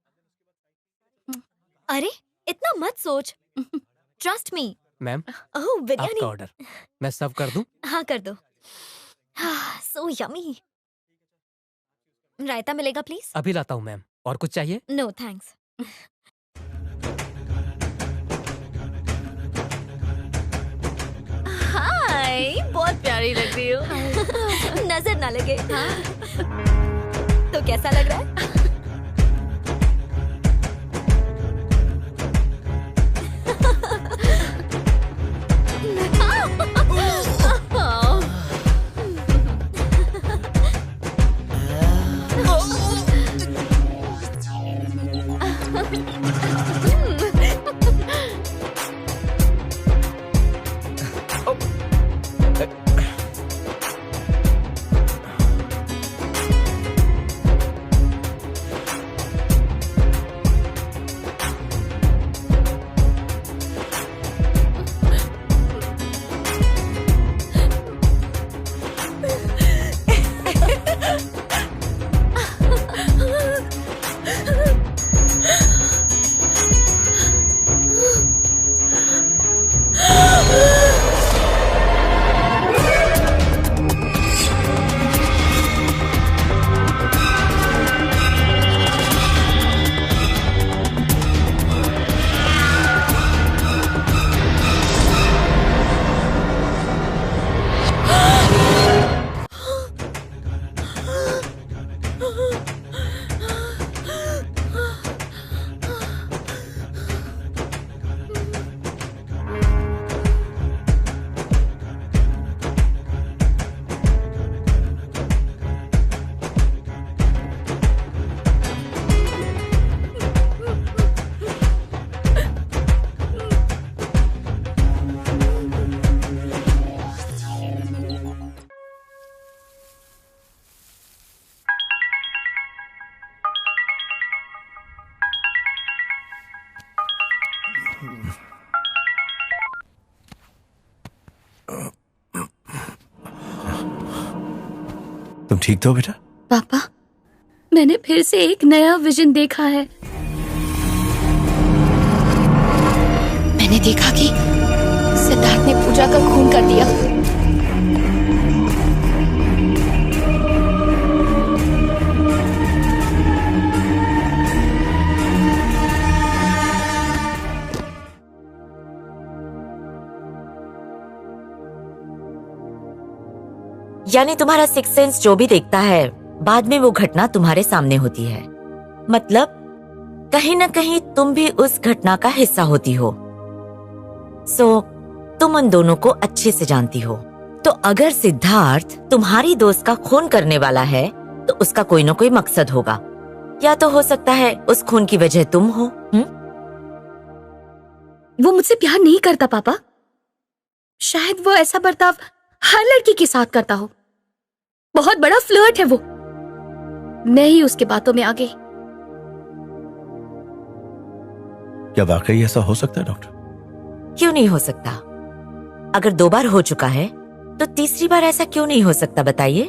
अरे इतना मत सोच। Trust me. मैम, ओह बिरयानी। आपका ऑर्डर मैं सर्व कर दूं? हाँ कर दो। So yummy. रायता मिलेगा प्लीज? अभी लाता हूँ मैम। और कुछ चाहिए? No thanks. हाय, बहुत प्यारी लग रही हो। नजर ना लगे। तो कैसा लग रहा है? तुम ठीक तो हो बेटा? पापा, मैंने फिर से एक नया विजन देखा है। मैंने देखा कि सिद्धार्थ ने पूजा का खून कर दिया। यानी तुम्हारा सिक्स सेंस जो भी देखता है, बाद में वो घटना तुम्हारे सामने होती है। मतलब कहीं ना कहीं तुम भी उस घटना का हिस्सा होती हो। तुम उन दोनों को अच्छे से जानती हो। तो अगर सिद्धार्थ तुम्हारी दोस्त का खून करने वाला है, तो उसका कोई ना कोई मकसद होगा। या तो हो सकता है उस खून की वजह तुम हो। वो मुझसे प्यार नहीं करता पापा। शायद वो ऐसा बर्ताव हर लड़की के साथ करता हो। बहुत बड़ा फ्लर्ट है वो। मैं ही उसके बातों में आ गई। क्या वाकई ऐसा हो सकता है डॉक्टर? क्यों नहीं हो सकता? अगर 2 बार हो चुका है, तो तीसरी बार ऐसा क्यों नहीं हो सकता, बताइए।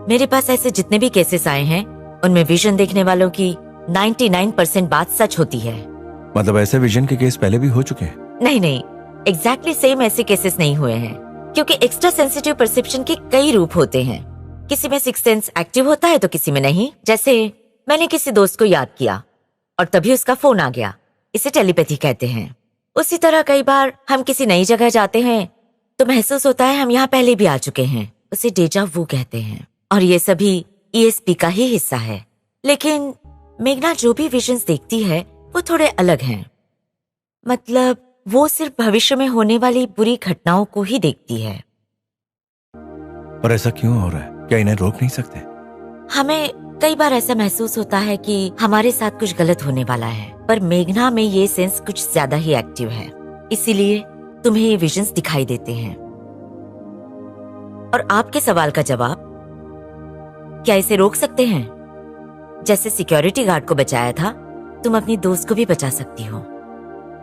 मेरे पास ऐसे जितने भी केसेस आए हैं, उनमें विजन देखने वालों की 99% बात सच होती है। मतलब ऐसे विजन के केस पहले भी हो चुके हैं? नहीं, एग्जैक्टली सेम ऐसे केसेस नहीं हुए हैं, क्योंकि एक्स्ट्रा सेंसिटिव परसेप्शन के कई रूप होते हैं। किसी में सिक्स सेंस एक्टिव होता है तो किसी में नहीं। जैसे मैंने किसी दोस्त को याद किया और तभी उसका फोन आ गया, इसे टेलीपैथी कहते हैं। उसी तरह कई बार हम किसी नई जगह जाते हैं तो महसूस होता है हम यहाँ पहले भी आ चुके हैं, उसे डेजा वू कहते हैं। और ये सभी ESP का ही हिस्सा है। लेकिन मेघना जो भी विजन्स देखती है वो थोड़े अलग हैं। मतलब वो सिर्फ भविष्य में होने वाली बुरी घटनाओं को ही देखती है। और ऐसा क्यों हो रहा है? क्या इन्हें रोक नहीं सकते? हमें कई बार ऐसा महसूस होता है कि हमारे साथ कुछ गलत होने वाला है, पर मेघना में ये सेंस कुछ ज्यादा ही एक्टिव है, इसीलिए तुम्हें ये विजन्स दिखाई देते हैं। और आपके सवाल का जवाब, क्या इसे रोक सकते हैं? जैसे सिक्योरिटी गार्ड को बचाया था, तुम अपनी दोस्त को भी बचा सकती हो।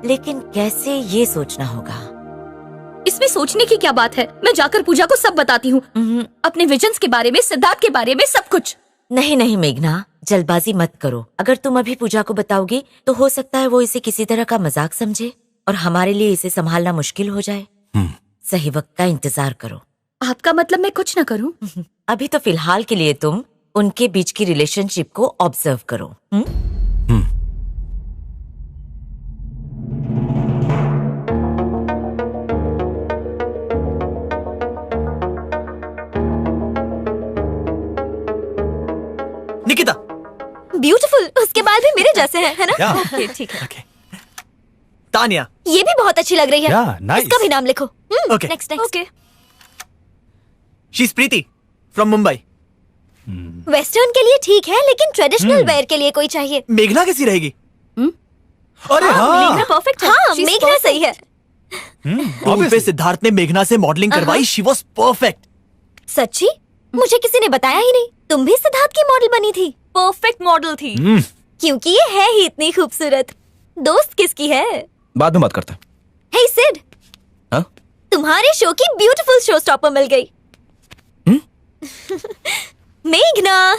लेकिन कैसे, ये सोचना होगा। इसमें सोचने की क्या बात है? मैं जाकर पूजा को सब बताती हूँ, अपने विजन्स के बारे में, सिद्धार्थ के बारे में, सब कुछ। नहीं मेघना, जल्दबाजी मत करो। अगर तुम अभी पूजा को बताओगी तो हो सकता है वो इसे किसी तरह का मजाक समझे और हमारे लिए इसे संभालना मुश्किल हो जाए। सही वक्त का इंतजार करो। आपका मतलब मैं कुछ ना करूं? अभी तो फिलहाल के लिए तुम उनके बीच की रिलेशनशिप को ऑब्जर्व करो। निकिता, ब्यूटीफुल, उसके बाल भी मेरे जैसे हैं, है ना? Yeah. ओके, ठीक है। तानिया, ये भी बहुत अच्छी लग रही है। Yeah, nice. इसका भी नाम लिखो। Okay. Next next. She is Preeti from Mumbai. Western के लिए ठीक है, लेकिन ट्रेडिशनल वेयर के लिए कोई चाहिए। मेघना कैसी रहेगी? अरे हाँ, मेघना परफेक्ट है। हाँ, She's मेघना सही है। टूर पे सिद्धार्थ ने मेघना से मॉडलिंग करवाई। She was perfect. सच्ची? मुझे किसी ने बताया ही नहीं। तुम भी सिद्धार्थ की मॉडल बनी थी। परफेक्ट मॉडल थी। क्योंकि ये है ही इतनी खूबसूरत। दोस्त किसकी है? बाद में बात करते हैं। हे सिड, हाँ? तुम्हारे शो की ब्यूटीफुल शो स्टॉपर मिल गई। मेघना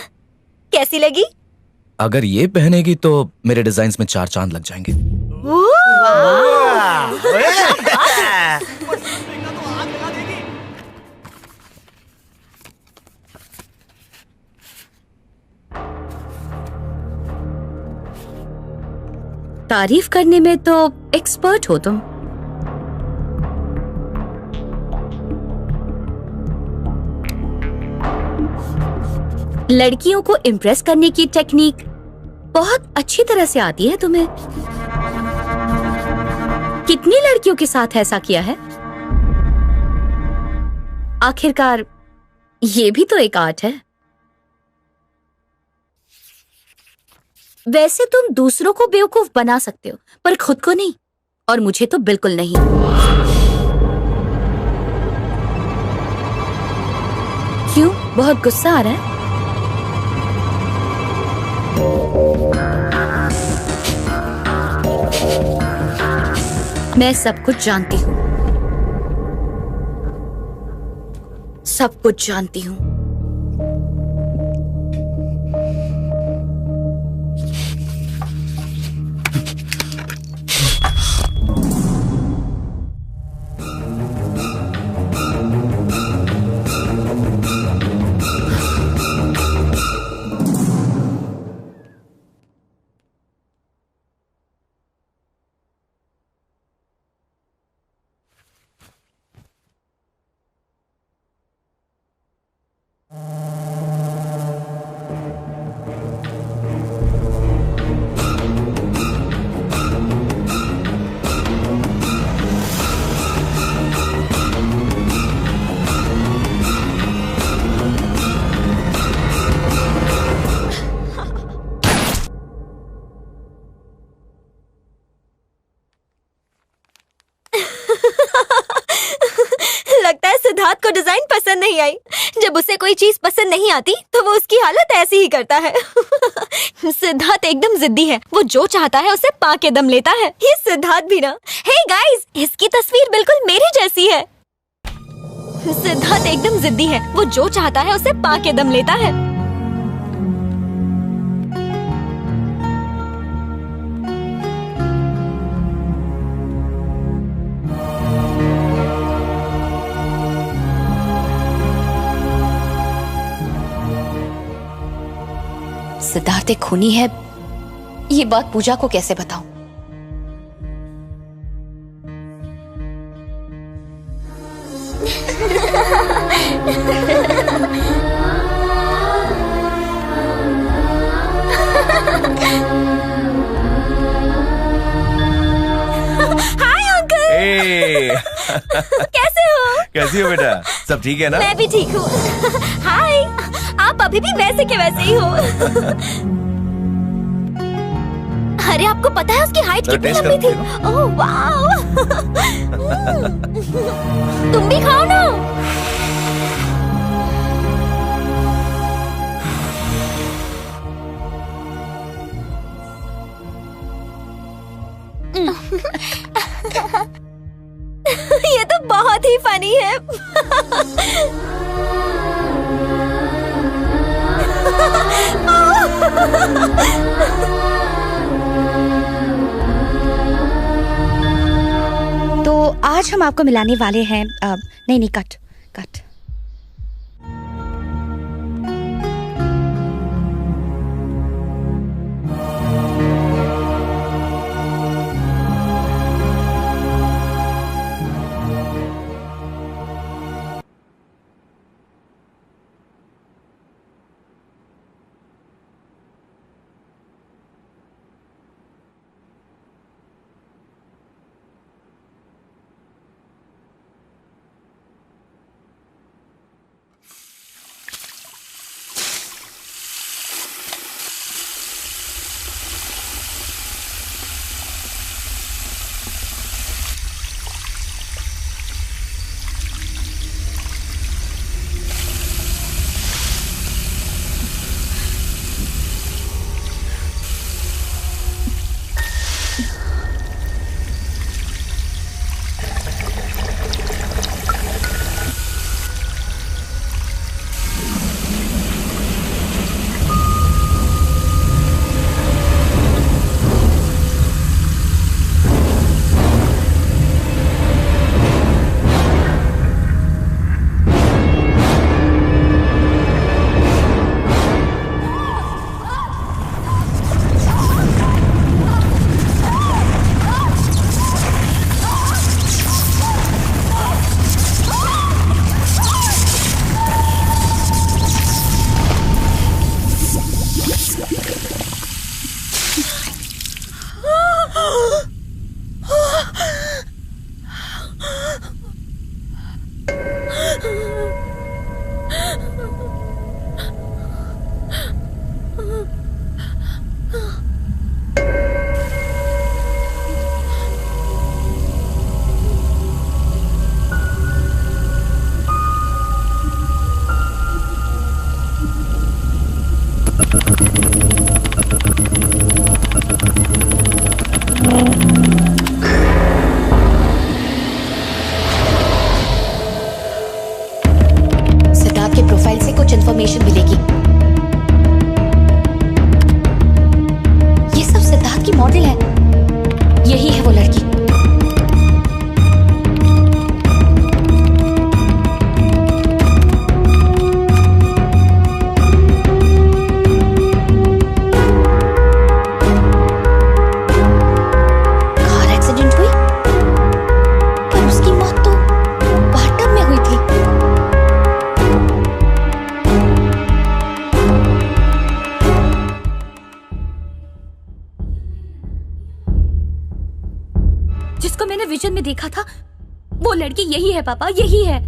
कैसी लगी? अगर ये पहनेगी तो मेरे डिजाइन्स में 4 चांद लग जाएंगे। तारीफ करने में तो एक्सपर्ट हो तुम। लड़कियों को इम्प्रेस करने की टेक्निक बहुत अच्छी तरह से आती है तुम्हें। कितनी लड़कियों के साथ ऐसा किया है? आखिरकार ये भी तो एक आर्ट है। वैसे तुम दूसरों को बेवकूफ बना सकते हो, पर खुद को नहीं, और मुझे तो बिल्कुल नहीं। क्यों, बहुत गुस्सा आ रहा है? मैं सब कुछ जानती हूँ, सब कुछ जानती हूँ। लगता है सिद्धार्थ को डिजाइन पसंद नहीं आई। जब उसे कोई चीज पसंद नहीं आती तो वो उसकी हालत ऐसी ही करता है। सिद्धार्थ एकदम जिद्दी है। वो जो चाहता है उसे पाके दम लेता है। ये सिद्धार्थ भी ना। हे गाइस, इसकी तस्वीर बिल्कुल मेरी जैसी है। सिद्धार्थ एकदम जिद्दी है। वो जो चाहता है उसे पाके दम लेता है। सिद्धार्थ एक खूनी है, ये बात पूजा को कैसे बताऊं? Hi uncle. कैसे हो? कैसी हो बेटा? सब ठीक है ना? मैं भी ठीक हूँ। हाय, आप अभी भी वैसे के वैसे ही हो। अरे आपको पता है उसकी हाइट कितनी लंबी थी? Oh wow. तुम भी खाओ ना। ये तो बहुत ही फनी है। तो आज हम आपको मिलाने वाले हैं नहीं कट कट। जिसको मैंने विजन में देखा था, वो लड़की यही है पापा, यही है।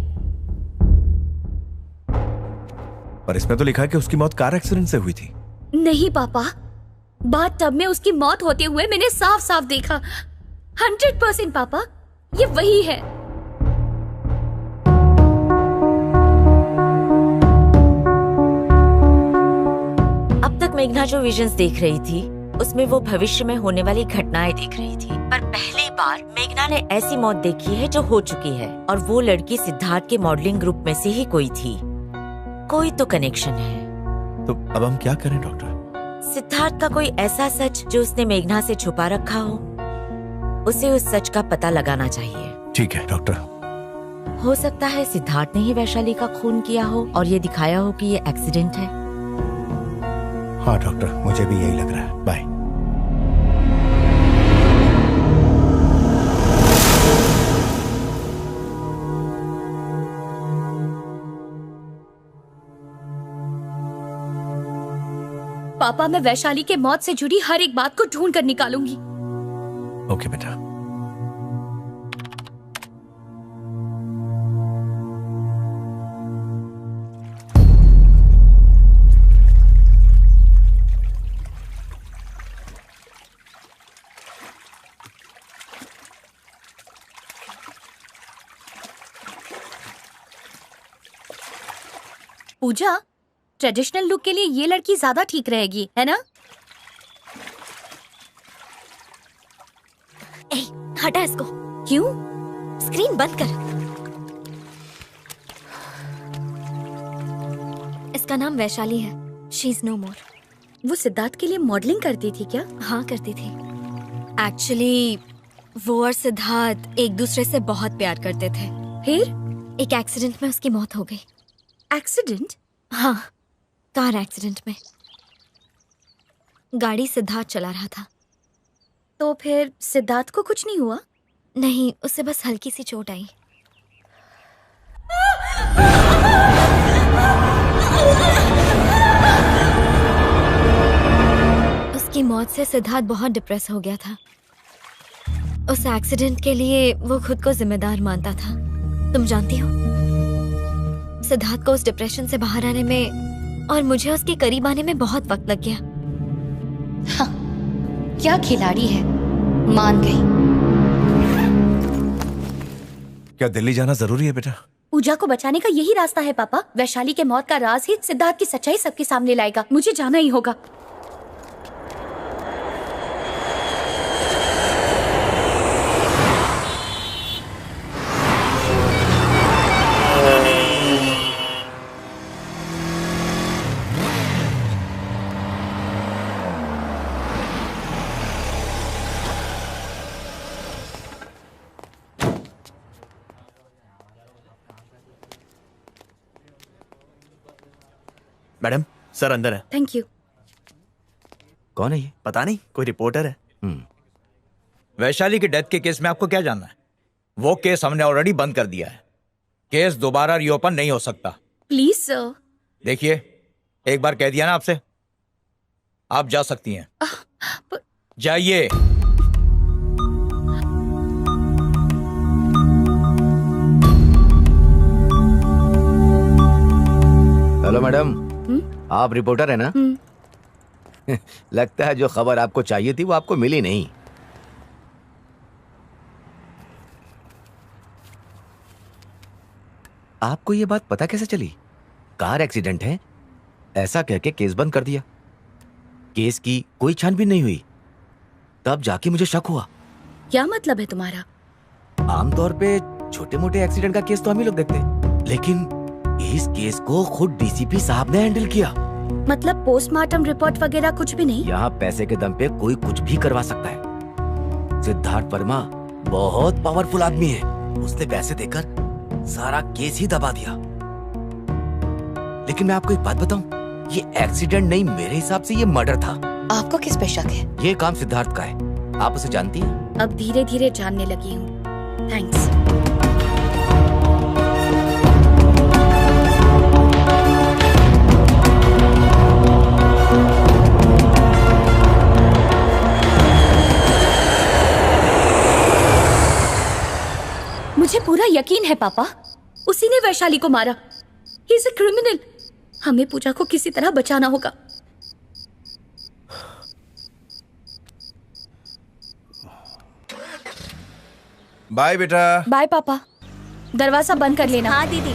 पर इसमें तो लिखा है कि उसकी मौत कार एक्सीडेंट से हुई थी। नहीं पापा, बाथ टब में उसकी मौत होते हुए मैंने साफ साफ देखा। 100% पापा, ये वही है। अब तक मेघना जो विजन्स देख रही थी उसमें वो भविष्य में होने वाली घटनाएं देख रही थी, पर पहली बार मेघना ने ऐसी मौत देखी है जो हो चुकी है, और वो लड़की सिद्धार्थ के मॉडलिंग ग्रुप में से ही कोई थी। कोई तो कनेक्शन है। तो अब हम क्या करें डॉक्टर? सिद्धार्थ का कोई ऐसा सच जो उसने मेघना से छुपा रखा हो, उसे उस सच का पता लगाना चाहिए। ठीक है डॉक्टर। हो सकता है सिद्धार्थ ने ही वैशाली का खून किया हो और ये दिखाया हो कि ये एक्सीडेंट है। हाँ डॉक्टर, मुझे भी यही लग रहा है। बाय। पापा, मैं वैशाली के मौत से जुड़ी हर एक बात को ढूंढ कर निकालूंगी। ओके बेटा। पूजा, ट्रेडिशनल लुक के लिए ये लड़की ज्यादा ठीक रहेगी, है ना? ए, हटा इसको। क्यों? स्क्रीन बंद कर। इसका नाम वैशाली है। शी इज नो मोर। वो सिद्धार्थ के लिए मॉडलिंग करती थी क्या? हाँ, करती थी। एक्चुअली वो और सिद्धार्थ एक दूसरे से बहुत प्यार करते थे। फिर एक एक्सीडेंट में उसकी मौत हो गई। एक्सीडेंट? हाँ, कार एक्सीडेंट में। गाड़ी सिद्धार्थ चला रहा था। तो फिर सिद्धार्थ को कुछ नहीं हुआ? नहीं, उसे बस हल्की सी चोट आई। उसकी मौत से सिद्धार्थ बहुत डिप्रेस हो गया था। उस एक्सीडेंट के लिए वो खुद को जिम्मेदार मानता था। तुम जानती हो, सिद्धार्थ को उस डिप्रेशन से बाहर आने में और मुझे उसके करीब आने में बहुत वक्त लग गया। हाँ, क्या खिलाड़ी है, मान गई। क्या दिल्ली जाना जरूरी है बेटा? पूजा को बचाने का यही रास्ता है पापा। वैशाली के मौत का राज ही सिद्धार्थ की सच्चाई सबके सामने लाएगा। मुझे जाना ही होगा। मैडम, सर अंदर है। Thank you. कौन है ये? पता नहीं, कोई रिपोर्टर है। वैशाली के डेथ के केस में आपको क्या जानना है? वो केस हमने ऑलरेडी बंद कर दिया है। केस दोबारा रीओपन नहीं हो सकता। Please sir. देखिए, एक बार कह दिया ना आपसे, आप जा सकती हैं। जाइए। हेलो मैडम, आप रिपोर्टर है ना? लगता है जो खबर आपको चाहिए थी वो आपको मिली नहीं। आपको ये बात पता कैसे चली? कार एक्सीडेंट है ऐसा कह के केस बंद कर दिया। केस की कोई छानबीन नहीं हुई। तब जाके मुझे शक हुआ। क्या मतलब है तुम्हारा? आमतौर पे छोटे मोटे एक्सीडेंट का केस तो हम ही लोग देखते, लेकिन इस केस को खुद डीसीपी साहब ने हैंडल किया। मतलब पोस्टमार्टम रिपोर्ट वगैरह कुछ भी नहीं? यहाँ पैसे के दम पे कोई कुछ भी करवा सकता है। सिद्धार्थ वर्मा बहुत पावरफुल आदमी है। उसने पैसे देकर सारा केस ही दबा दिया। लेकिन मैं आपको एक बात बताऊं, ये एक्सीडेंट नहीं, मेरे हिसाब से ये मर्डर था। आपको किस पे शक है? ये काम सिद्धार्थ का है। आप उसे जानती हैं? अब धीरे धीरे जानने लगी हूँ। थैंक्स। मुझे पूरा यकीन है पापा, उसी ने वैशाली को मारा। He is a criminal. हमें पूजा को किसी तरह बचाना होगा। बाय बेटा। बाय पापा। दरवाजा बंद कर लेना। हाँ दीदी।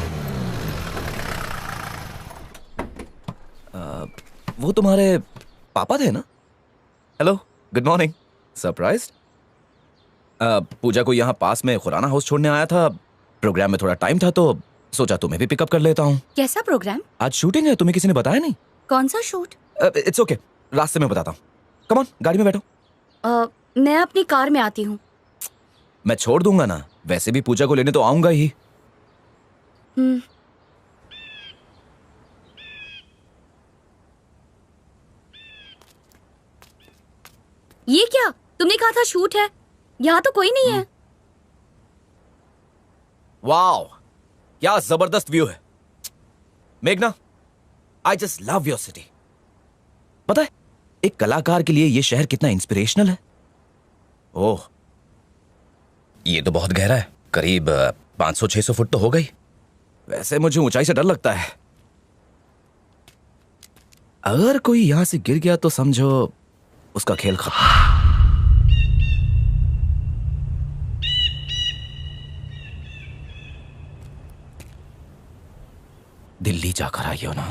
वो तुम्हारे पापा थे ना? Hello, good morning. सरप्राइज्ड? पूजा को यहाँ पास में खुराना हाउस छोड़ने आया था। प्रोग्राम में थोड़ा टाइम था तो सोचा तुम्हें भी पिकअप कर लेता हूँ। कैसा प्रोग्राम? आज शूटिंग है, तुम्हें किसी ने बताया नहीं? कौन सा शूट? इट्स ओके, रास्ते में बताता हूँ। कम ऑन, गाड़ी में बैठो। मैं अपनी कार में आती हूँ। मैं छोड़ दूंगा ना, वैसे भी पूजा को लेने तो आऊंगा ही। ये क्या? तुमने कहा था शूट है, यहाँ तो कोई नहीं है। वाओ, क्या जबरदस्त व्यू है। मेघना, I just love your city. पता है एक कलाकार के लिए ये शहर कितना इंस्पिरेशनल है। ओह, ये तो बहुत गहरा है, करीब 500-600 फुट तो हो गई। वैसे मुझे ऊंचाई से डर लगता है। अगर कोई यहां से गिर गया तो समझो उसका खेल खत्म। दिल्ली जाकर आई हो ना?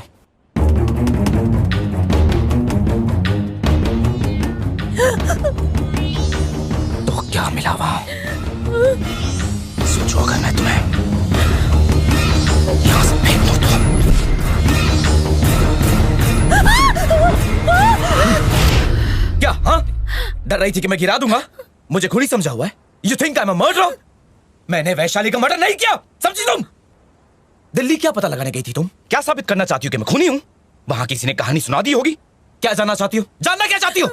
तो क्या मिला वहां? सोचो अगर मैं तुम्हें यहां से फेंक दूं तो। क्या? हाँ, डर रही थी कि मैं गिरा दूंगा? मुझे खुद ही समझा हुआ है। You think I am a murderer? मैंने वैशाली का मर्डर नहीं किया, समझी तुम? दिल्ली क्या पता लगाने गई थी तुम? क्या साबित करना चाहती हो कि मैं खूनी हूं? वहां किसी ने कहानी सुना दी होगी। क्या जानना चाहती हो? जानना क्या चाहती हो?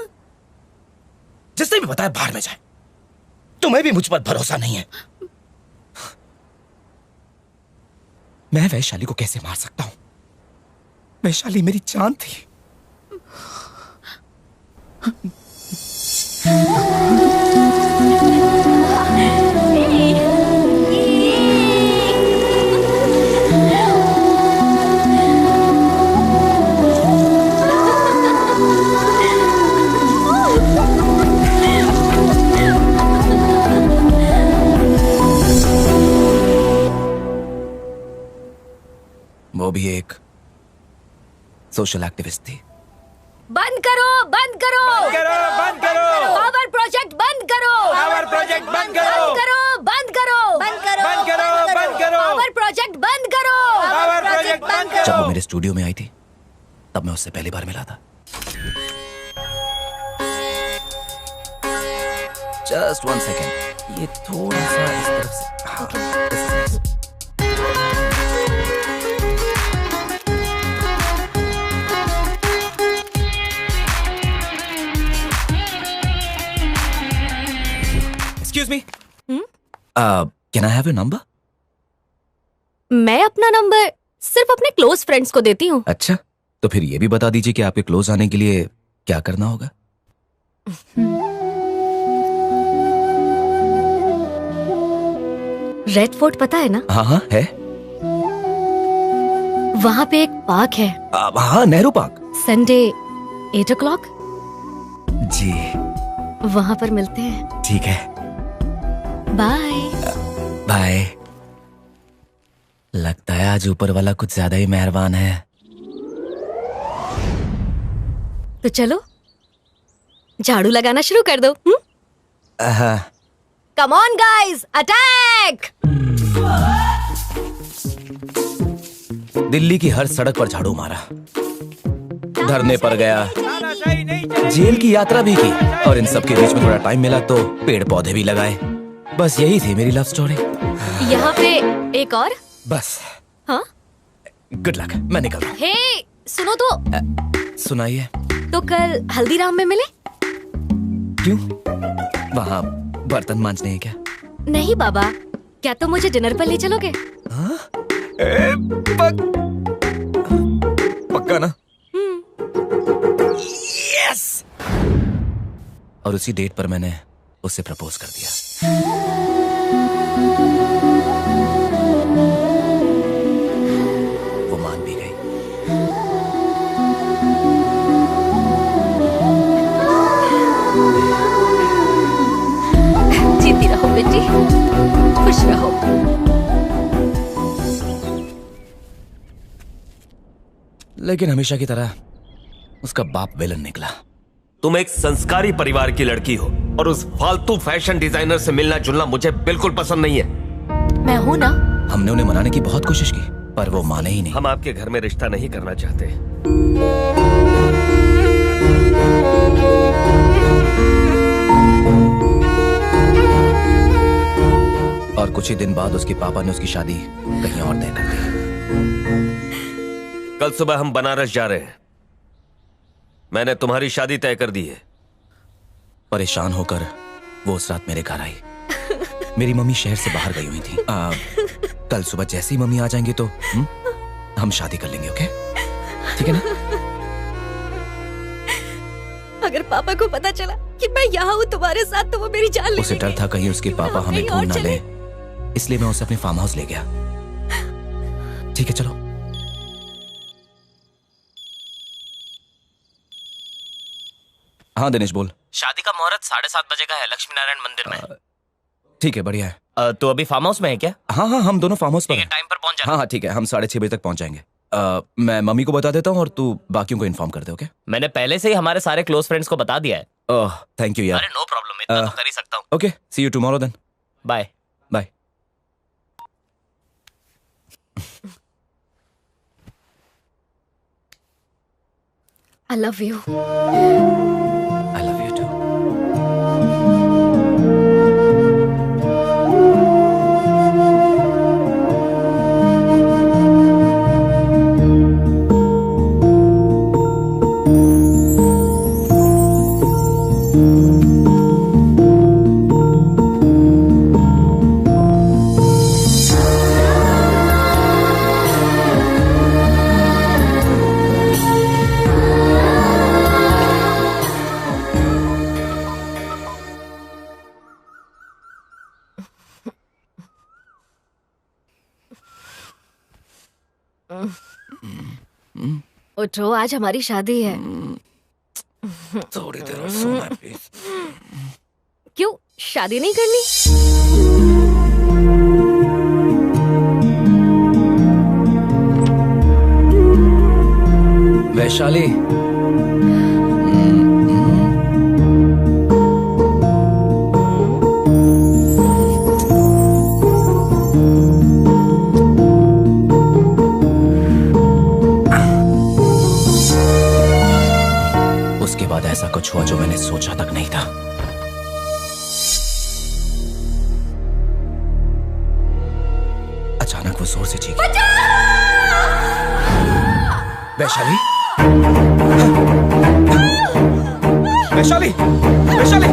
जिसने भी बताया बाहर में जाए। तुम्हें भी मुझ पर भरोसा नहीं है। मैं वैशाली को कैसे मार सकता हूं? वैशाली मेरी जान थी। वो भी एक सोशल एक्टिविस्ट थी। बंद करो, बंद करो, बंद करो, बंद करो। पावर प्रोजेक्ट बंद करो, पावर प्रोजेक्ट बंद करो, बंद करो, बंद करो, बंद करो, बंद करो। पावर प्रोजेक्ट बंद करो, पावर प्रोजेक्ट बंद करो। जब वो मेरे स्टूडियो में आई थी तब मैं उससे पहली बार मिला था। जस्ट 1 सेकेंड, ये थोड़ा सा इस तरफ से। हाँ, this is nice. Excuse me. Can I have your number? मैं अपना नंबर सिर्फ अपने क्लोज फ्रेंड्स को देती हूँ। अच्छा, तो फिर ये भी बता दीजिए कि आपके क्लोज आने के लिए क्या करना होगा। रेड फोर्ट पता है ना? हाँ हाँ है। वहाँ पे एक पार्क है। हाँ, नेहरू पार्क। संडे 8 o'clock जी, वहाँ पर मिलते हैं। ठीक है। बाय। बाय। लगता है आज ऊपर वाला कुछ ज्यादा ही मेहरबान है। तो चलो झाड़ू लगाना शुरू कर दो। Come on guys, attack! Delhi की हर सड़क पर झाड़ू मारा, धरने पर गया, जेल की यात्रा भी की और इन सब के बीच में थोड़ा टाइम मिला तो पेड़ पौधे भी लगाए। बस यही थी मेरी लव स्टोरी। यहाँ पे एक और। बस। हाँ? गुड लक, मैं निकल रहा हूँ। हे, सुनो तो। सुनाइए। तो कल हल्दीराम में मिले? क्यों? वहाँ बर्तन मांजने हैं क्या? नहीं बाबा, क्या तुम मुझे डिनर पर ले चलोगे? हाँ? पक्का ना? यस! और उसी डेट पर मैंने उससे प्रपोज कर दिया। खुश रहो। लेकिन हमेशा की तरह उसका बाप विलन निकला। तुम एक संस्कारी परिवार की लड़की हो और उस फालतू फैशन डिजाइनर से मिलना जुलना मुझे बिल्कुल पसंद नहीं है। मैं हूं ना। हमने उन्हें मनाने की बहुत कोशिश की पर वो माने ही नहीं। हम आपके घर में रिश्ता नहीं करना चाहते। और कुछ ही दिन बाद उसके पापा ने उसकी शादी कहीं और तय कर दी। कल सुबह हम बनारस जा रहे हैं। मैंने तुम्हारी शादी तय कर दी है। परेशान होकर वो उस रात मेरे घर आई। मेरी मम्मी शहर से बाहर गई हुई थी। कल सुबह जैसे ही मम्मी आ जाएंगे तो हम शादी कर लेंगे। ओके, ठीक है ना? अगर पापा को पता चला कि मैं यहाँ हूँ तुम्हारे साथ तो वो मेरी जान ले उसे डर था कहीं उसके पापा हमें ढूंढ ना ले, इसलिए मैं उसे अपने फार्म हाउस ले गया। ठीक है, चलो। हाँ दिनेश बोल। शादी का मुहूर्त 7:30 बजे का है, लक्ष्मी नारायण मंदिर में। ठीक है, बढ़िया है। तो अभी फार्म हाउस में है क्या? हाँ हाँ, हम दोनों फार्म हाउस पर हैं। टाइम पर पहुंच जाना। हाँ हाँ ठीक है, हम 6:30 बजे तक पहुंच जाएंगे। मैं मम्मी को बता देता हूँ और तू बाकियों को इन्फॉर्म कर दे। ओके? मैंने पहले से ही हमारे सारे क्लोज फ्रेंड्स को बता दिया है। थैंक यू यार। अरे नो प्रॉब्लम, इतना तो कर ही सकता हूँ। Okay, see you tomorrow then. Bye bye. I love you. I love you too. उठो, आज हमारी शादी है। थोड़ी देर और सोना प्लीज। क्यों शादी नहीं करनी? वैशाली, उसके बाद ऐसा कुछ हुआ जो मैंने सोचा तक नहीं था। अचानक वो जोर से चीखी। वैशाली, वैशाली, वैशाली,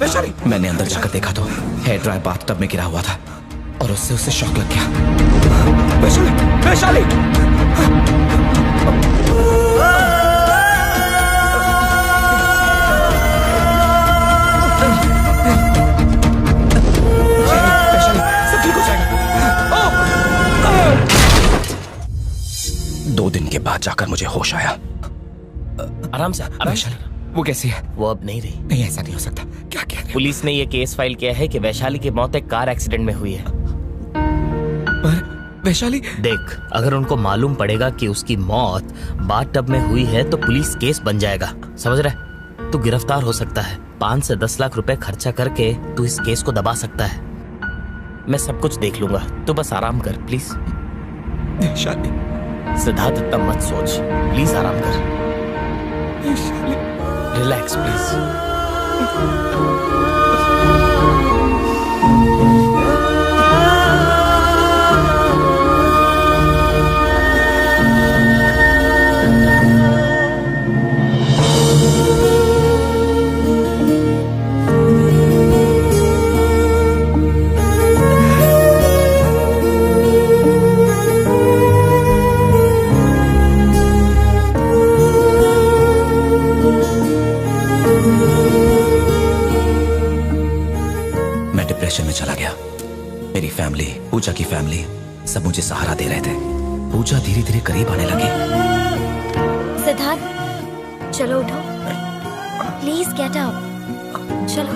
वैशाली। मैंने अंदर जाकर देखा तो हेयर ड्रायर बाथटब में गिरा हुआ था और उससे उसे शॉक लग गया। वैशाली, वैशाली। सब ठीक हो जाएगा। 2 दिन के बाद जाकर मुझे होश आया। आराम से, आराम से। वो कैसी है? वो अब नहीं रही। नहीं, ऐसा नहीं हो सकता। क्या कह रहे हो? पुलिस ने ये केस फाइल किया है कि वैशाली की मौत एक कार एक्सीडेंट में हुई है। पर वैशाली, देख, अगर उनको मालूम पड़ेगा कि उसकी मौत बाथटब में हुई है तो पुलिस केस बन जाएगा। समझ रहे? तू गिरफ्तार हो सकता है। 5 से 10 लाख रुपए खर्चा करके तू इस केस को दबा सकता है। मैं सब कुछ देख लूंगा, तू बस आराम कर प्लीज। वैशाली, सिद्धार्थ, इतना मत सोच, प्लीज आराम कर। Relax please. डिप्रेशन में चला गया। मेरी फैमिली, पूजा की फैमिली सब मुझे सहारा दे रहे थे। पूजा धीरे धीरे करीब आने लगी। चलो उठो, प्लीज गेट अप। चलो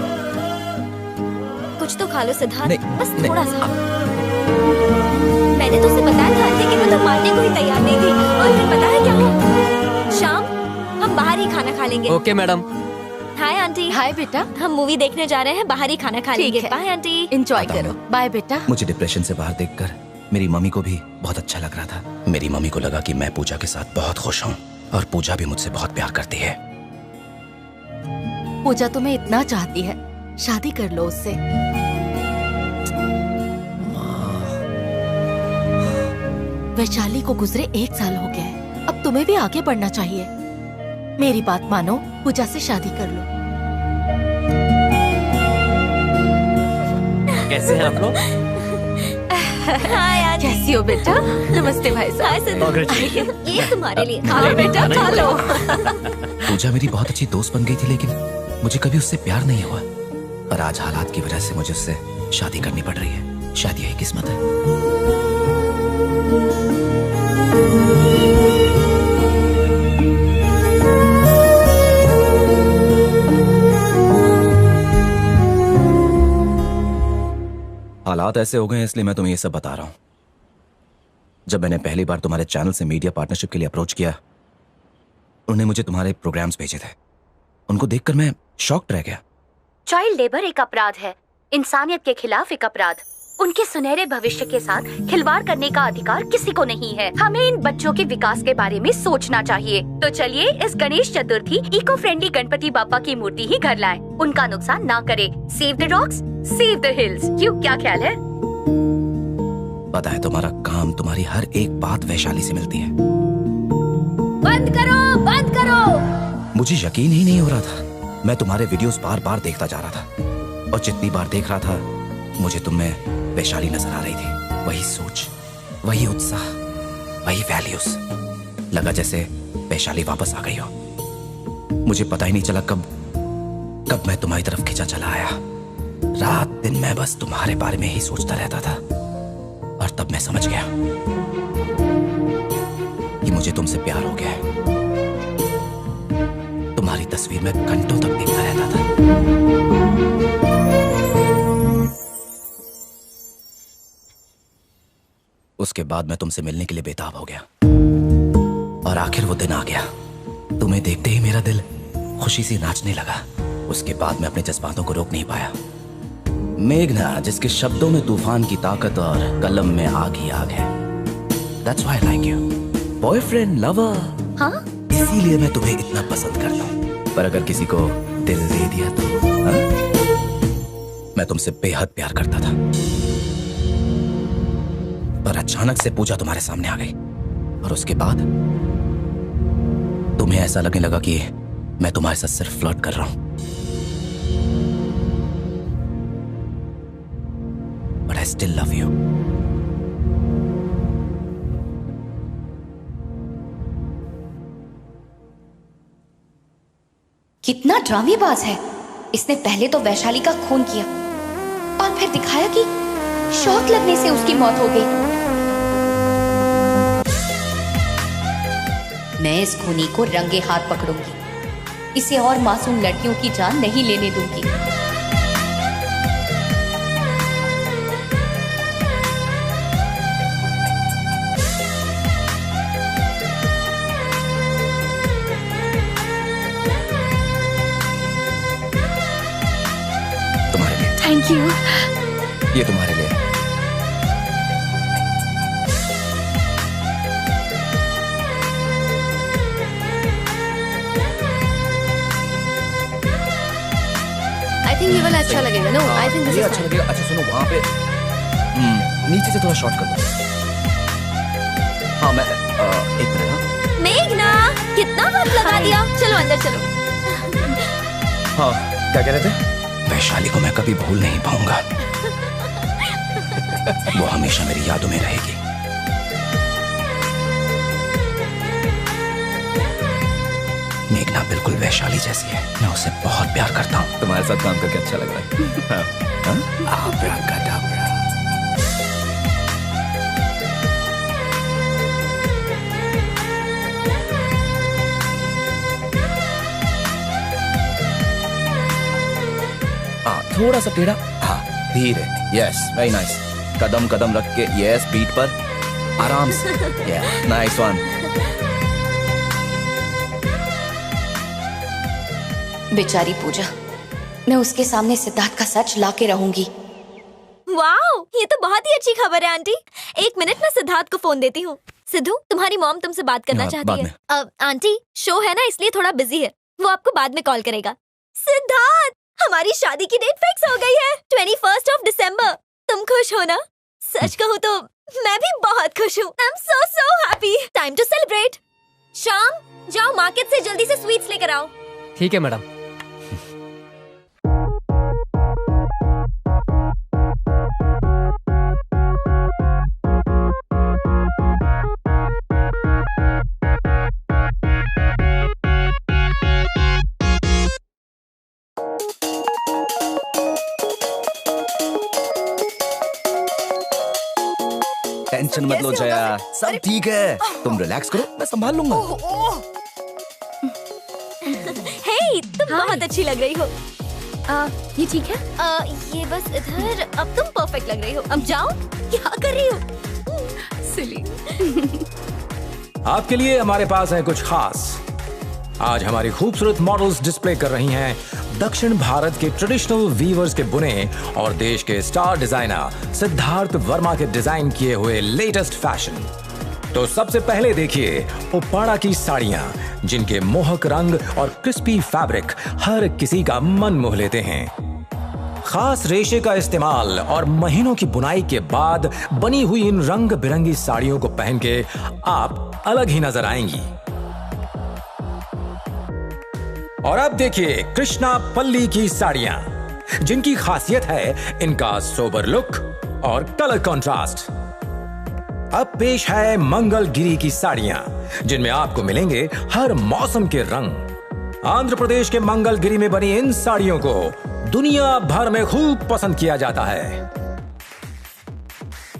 कुछ तो खा लो सिद्धार्थ, नहीं, बस नहीं। थोड़ा सा। मैंने तो उसे बताया था लेकिन वो तो मानने को ही तैयार नहीं थी। और फिर पता है क्या हुआ? शाम हम बाहर ही खाना खा लेंगे। Okay madam. Hi aunty. Hi बेटा, हम मूवी देखने जा रहे हैं, बाहर ही खाना खा लेंगे। Bye aunty. एंजॉय करो। बाय बेटा। मुझे डिप्रेशन से बाहर देखकर मेरी मम्मी को भी बहुत अच्छा लग रहा था। मेरी मम्मी को लगा कि मैं पूजा के साथ बहुत खुश हूँ और पूजा भी मुझसे बहुत प्यार करती है। पूजा तुम्हें इतना चाहती है, शादी कर लो उससे। वैशाली को गुजरे 1 साल हो गया है, अब तुम्हें भी आगे बढ़ना चाहिए। मेरी बात मानो, पूजा से शादी कर लो। कैसे हैं आप लोग? Hi aunty. कैसी हो बेटा? नमस्ते भाई हाय साहब। सिद्धार्थ, ये तुम्हारे लिए। खाओ बेटा, खा लो। पूजा मेरी बहुत अच्छी दोस्त बन गई थी लेकिन मुझे कभी उससे प्यार नहीं हुआ। पर आज हालात की वजह से मुझे उससे शादी करनी पड़ रही है। शायद यही किस्मत है। हालात ऐसे हो गए हैं इसलिए मैं तुम्हें ये सब बता रहा हूं। जब मैंने पहली बार तुम्हारे चैनल से मीडिया पार्टनरशिप के लिए अप्रोच किया, उन्होंने मुझे तुम्हारे प्रोग्राम्स भेजे थे। उनको देखकर मैं शॉक्ड रह गया। चाइल्ड लेबर एक अपराध है, इंसानियत के खिलाफ एक अपराध। उनके सुनहरे भविष्य के साथ खिलवाड़ करने का अधिकार किसी को नहीं है। हमें इन बच्चों के विकास के बारे में सोचना चाहिए। तो चलिए इस गणेश चतुर्थी इको फ्रेंडली गणपति बापा की मूर्ति ही घर लाएं। उनका नुकसान ना करे। Save the rocks, save the hills. क्यों, क्या ख्याल है? पता है तुम्हारा काम, तुम्हारी हर एक बात वैशाली से मिलती है। बंद करो, बंद करो। मुझे यकीन ही नहीं हो रहा था। मैं तुम्हारे वीडियोस बार बार देखता जा रहा था और जितनी बार देख रहा था मुझे तुम में वैशाली नजर आ रही थी। वही सोच, वही उत्साह, वही वैल्यूज। लगा जैसे वैशाली वापस आ गई हो। मुझे पता ही नहीं चला कब मैं तुम्हारी तरफ खिंचा चला आया। रात दिन मैं बस तुम्हारे बारे में ही सोचता रहता था और तब मैं समझ गया कि मुझे तुमसे प्यार हो गया है। तुम्हारी तस्वीर में घंटों तक देखता रहता था। उसके बाद मैं तुमसे मिलने के लिए बेताब हो गया और आखिर वो दिन आ गया। तुम्हें देखते ही मेरा दिल खुशी से नाचने लगा। उसके बाद मैं अपने जज्बातों को रोक नहीं पाया। मेघना, जिसके शब्दों में तूफान की ताकत और कलम में आग ही आग है। That's why I like you. Boyfriend, lover. हाँ? इसीलिए मैं तुम्हें इतना पसंद करता हूँ। पर अगर किसी को दिल दे दिया तो हाँ? मैं तुमसे बेहद प्यार करता था। पर अचानक से पूजा तुम्हारे सामने आ गई और उसके बाद तुम्हें ऐसा लगने लगा कि मैं तुम्हारे साथ सिर्फ फ्लर्ट कर रहा हूं। But I still love you. कितना ड्रामेबाज है। इसने पहले तो वैशाली का खून किया और फिर दिखाया कि शॉक लगने से उसकी मौत हो गई। मैं इस खूनी को रंगे हाथ पकड़ूंगी। इसे और मासूम लड़कियों की जान नहीं लेने दूंगी। तुम्हारे लिए। Thank you. ये तुम्हारे लिए। आई थिंक ये वाला अच्छा लगेगा। नो, आई थिंक दिस ये इज अच्छा लगेगा। अच्छा सुनो, वहां पे नीचे से थोड़ा शॉर्ट कर दो। हाँ मैं एक मिनट। हाँ मेघना, कितना वक्त लगा दिया। चलो अंदर चलो। हाँ, क्या कह रहे थे? वैशाली को मैं कभी भूल नहीं पाऊंगा। वो हमेशा मेरी यादों में रहेगी। मेघना बिल्कुल वैशाली जैसी है। मैं उसे बहुत प्यार करता हूँ। तुम्हारे साथ काम करके अच्छा लग रहा है। आब्राकाडाब्रा। थोड़ा सा टेढ़ा, हाँ धीरे, यस वेरी नाइस। कदम कदम रख के, यस बीट पर आराम से, नाइस वन। बेचारी पूजा, मैं उसके सामने सिद्धार्थ का सच लाके रहूंगी। वाओ, ये तो बहुत ही अच्छी खबर है आंटी। 1 मिनट में सिद्धार्थ को फोन देती हूँ। सिद्धू, तुम्हारी मॉम तुमसे बात करना चाहती है। आंटी, शो है ना इसलिए थोड़ा बिजी है, वो आपको बाद में कॉल करेगा। सिद्धार्थ, हमारी शादी की डेट फिक्स हो गई है, 21 दिसंबर। तुम खुश हो ना? सच कहूँ तो मैं भी बहुत खुश हूँ। I am so happy. Time to celebrate. शाम, जाओ मार्केट से जल्दी से स्वीट्स लेकर आओ। ठीक है मैडम। टेंशन मत लो जया, सब ठीक है, तुम रिलैक्स करो, मैं संभाल लूंगा। हे, तुम बहुत अच्छी लग रही हो। ये ठीक है? ये बस इधर। अब तुम परफेक्ट लग रही हो। अब जाओ। क्या कर रही हो? सिली। आपके लिए हमारे पास है कुछ खास। आज हमारी खूबसूरत मॉडल्स डिस्प्ले कर रही हैं दक्षिण भारत के ट्रेडिशनल वीवर्स के बुने और देश के स्टार डिजाइनर सिद्धार्थ वर्मा के डिजाइन किए हुए लेटेस्ट फैशन। तो सबसे पहले देखिए उप्पाड़ा की साड़ियां, जिनके मोहक रंग और क्रिस्पी फैब्रिक हर किसी का मन मोह लेते हैं। खास रेशे का इस्तेमाल और महीनों की बुनाई के बाद बनी हुई इन रंग बिरंगी साड़ियों को पहन के आप अलग ही नजर आएंगी। और अब देखिए कृष्णा पल्ली की साड़ियां, जिनकी खासियत है इनका सोबर लुक और कलर कंट्रास्ट। अब पेश है मंगलगिरी की साड़ियां, जिनमें आपको मिलेंगे हर मौसम के रंग। आंध्र प्रदेश के मंगलगिरी में बनी इन साड़ियों को दुनिया भर में खूब पसंद किया जाता है।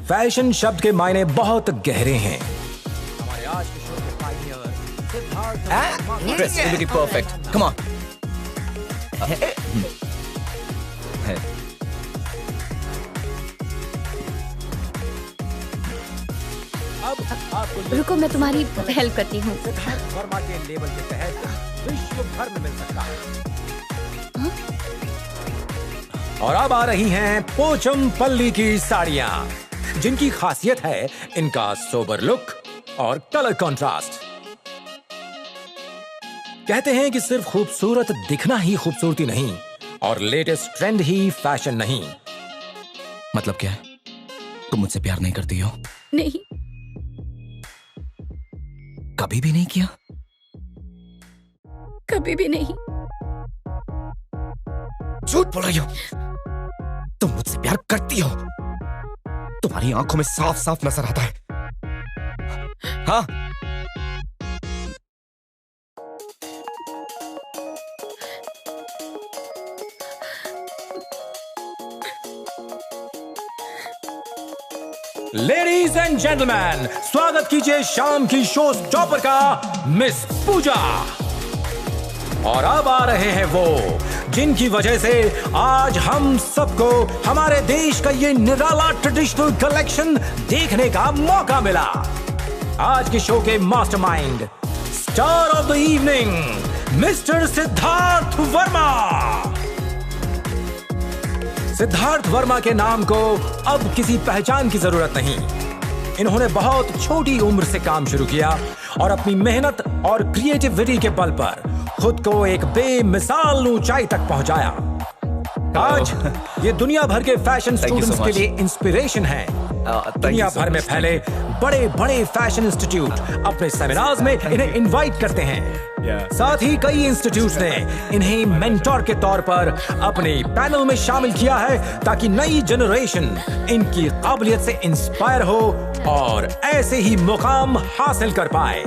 फैशन शब्द के मायने बहुत गहरे हैं। हमारे आज के शो के Pioneer Siddharth perfect, come on. रुको, मैं तुम्हारी हेल्प करती हूँ। सिद्धार्थ वर्मा के लेबल के तहत विश्व भर में मिल सकता है। और अब आ रही हैं पोचमपल्ली की साड़ियां, जिनकी खासियत है इनका सोबर लुक और कलर कंट्रास्ट। कहते हैं कि सिर्फ खूबसूरत दिखना ही खूबसूरती नहीं, और लेटेस्ट ट्रेंड ही फैशन नहीं। मतलब क्या है? तुम मुझसे प्यार नहीं करती हो? नहीं, कभी भी नहीं किया? कभी भी नहीं। झूठ बोल रही हो। तुम मुझसे प्यार करती हो, तुम्हारी आंखों में साफ साफ नजर आता है। हाँ, लेडीज एंड जेंटलमैन, स्वागत कीजिए शाम की शो स्टॉपर का मिस पूजा। और अब आ रहे हैं वो, जिनकी वजह से आज हम सबको हमारे देश का ये निराला ट्रेडिशनल कलेक्शन देखने का मौका मिला। आज के शो के mastermind, star of the evening, mister Siddharth Verma. Siddharth Verma के नाम को अब किसी पहचान की जरूरत नहीं। इन्होंने बहुत छोटी उम्र से काम शुरू किया और अपनी मेहनत और क्रिएटिविटी के बल पर खुद को एक बेमिसाल ऊंचाई तक पहुंचाया। आज ये दुनिया भर के फैशन स्टूडेंट्स के लिए इंस्पिरेशन है। दुनिया भर में फैले बड़े बड़े फैशन इंस्टीट्यूट अपने सेमिनार्स में इन्हें इनवाइट करते हैं। साथ ही कई इंस्टीट्यूट्स ने इन्हें मेंटोर के तौर पर अपने पैनल में शामिल किया है, ताकि नई जनरेशन इनकी काबिलियत से इंस्पायर हो और ऐसे ही मुकाम हासिल कर पाए।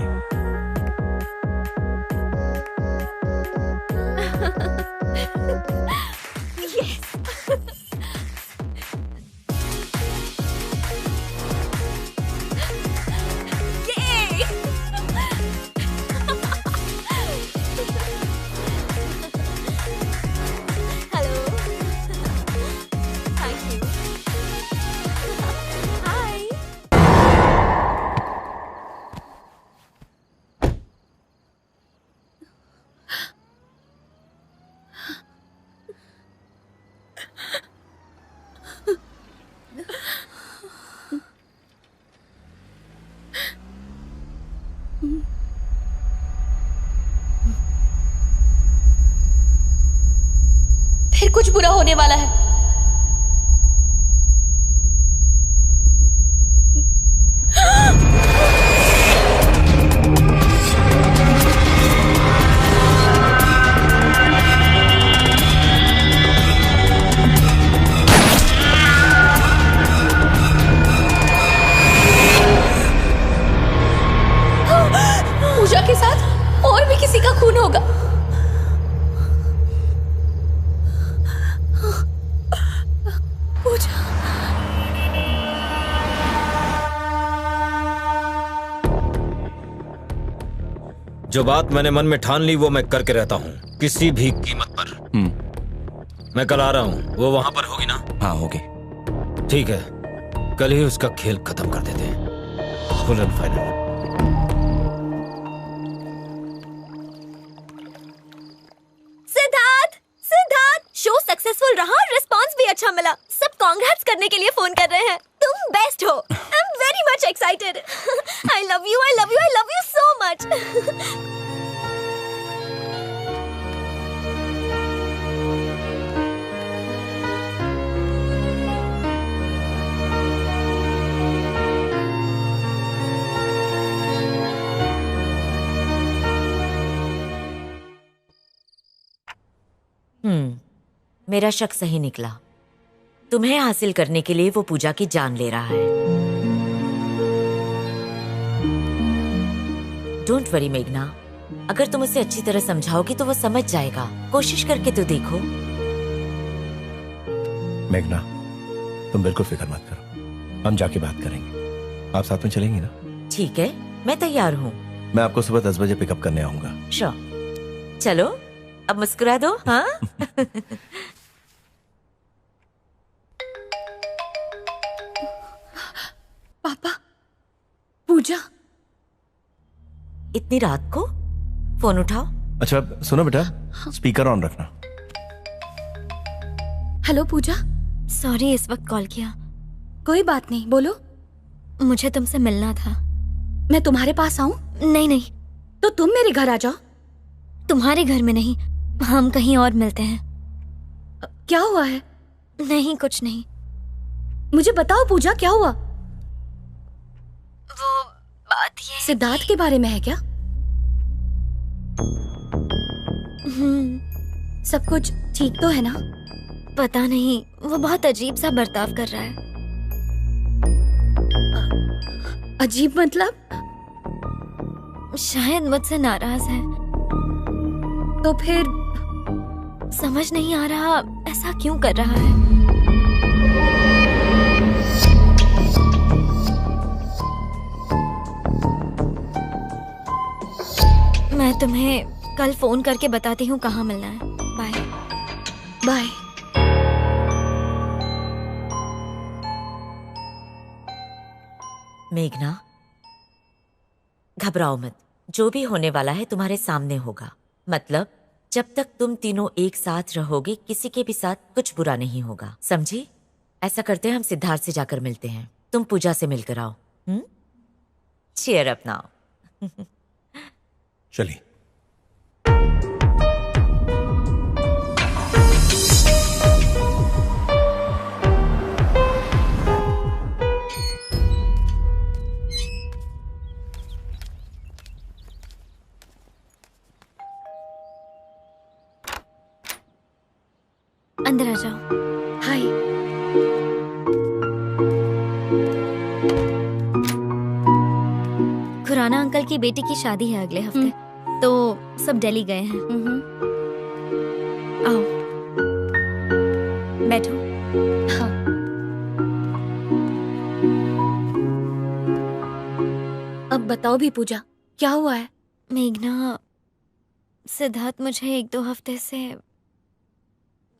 कुछ बुरा होने वाला है। पूजा के साथ और भी किसी का खून होगा। पूजा, जो बात मैंने मन में ठान ली वो मैं करके रहता हूँ, किसी भी कीमत पर। मैं कल आ रहा हूँ, वो वहां पर होगी ना? हाँ होगी। ठीक है, कल ही उसका खेल खत्म कर देते हैं, full and final. Show successful रहा और रिस्पांस भी अच्छा मिला। सब कांग्रेट्स करने के लिए फोन कर रहे हैं। तुम बेस्ट हो। I am very much excited. I love you, I love you, I love you so much. मेरा शक सही निकला। तुम्हें हासिल करने के लिए वो पूजा की जान ले रहा है। डोंट वरी मेघना, अगर तुम उसे अच्छी तरह समझाओगी तो वो समझ जाएगा। कोशिश करके तो देखो। मेघना, तुम बिल्कुल फिक्र मत करो, हम जाके बात करेंगे। आप साथ में चलेंगी ना? ठीक है, मैं तैयार हूँ। मैं आपको सुबह 10 बजे पिकअप करने आऊंगा। श्योर। चलो अब मुस्कुरा दो। हाँ। पापा, पूजा। इतनी रात को फोन उठाओ। अच्छा सुनो बेटा, स्पीकर ऑन रखना। हेलो पूजा। सॉरी इस वक्त कॉल किया। कोई बात नहीं, बोलो। मुझे तुमसे मिलना था। मैं तुम्हारे पास आऊं? नहीं नहीं, तो तुम मेरे घर आ जाओ। तुम्हारे घर में नहीं, हम कहीं और मिलते हैं। क्या हुआ है? नहीं कुछ नहीं। मुझे बताओ पूजा, क्या हुआ? वो बात ये सिद्धार्थ के बारे में है क्या? सब कुछ ठीक तो है ना? पता नहीं, वो बहुत अजीब सा बर्ताव कर रहा है। अजीब मतलब? शायद मुझसे नाराज है। तो फिर समझ नहीं आ रहा ऐसा क्यों कर रहा है। मैं तुम्हें कल फोन करके बताती हूँ कहाँ मिलना है। Bye bye. मेघना, घबराओ मत। जो भी होने वाला है तुम्हारे सामने होगा। मतलब जब तक तुम तीनों एक साथ रहोगे, किसी के भी साथ कुछ बुरा नहीं होगा, समझी? ऐसा करते हैं, हम सिद्धार्थ से जाकर मिलते हैं। तुम पूजा से मिलकर आओ। Cheer up now. चलिए। अंदर आ जाओ। हाय। खुराना अंकल की बेटी की शादी है अगले हफ्ते, तो सब दिल्ली गए हैं। आओ बैठो। हाँ। अब बताओ भी पूजा, क्या हुआ है? मेघना, सिद्धार्थ मुझे 1-2 हफ्ते से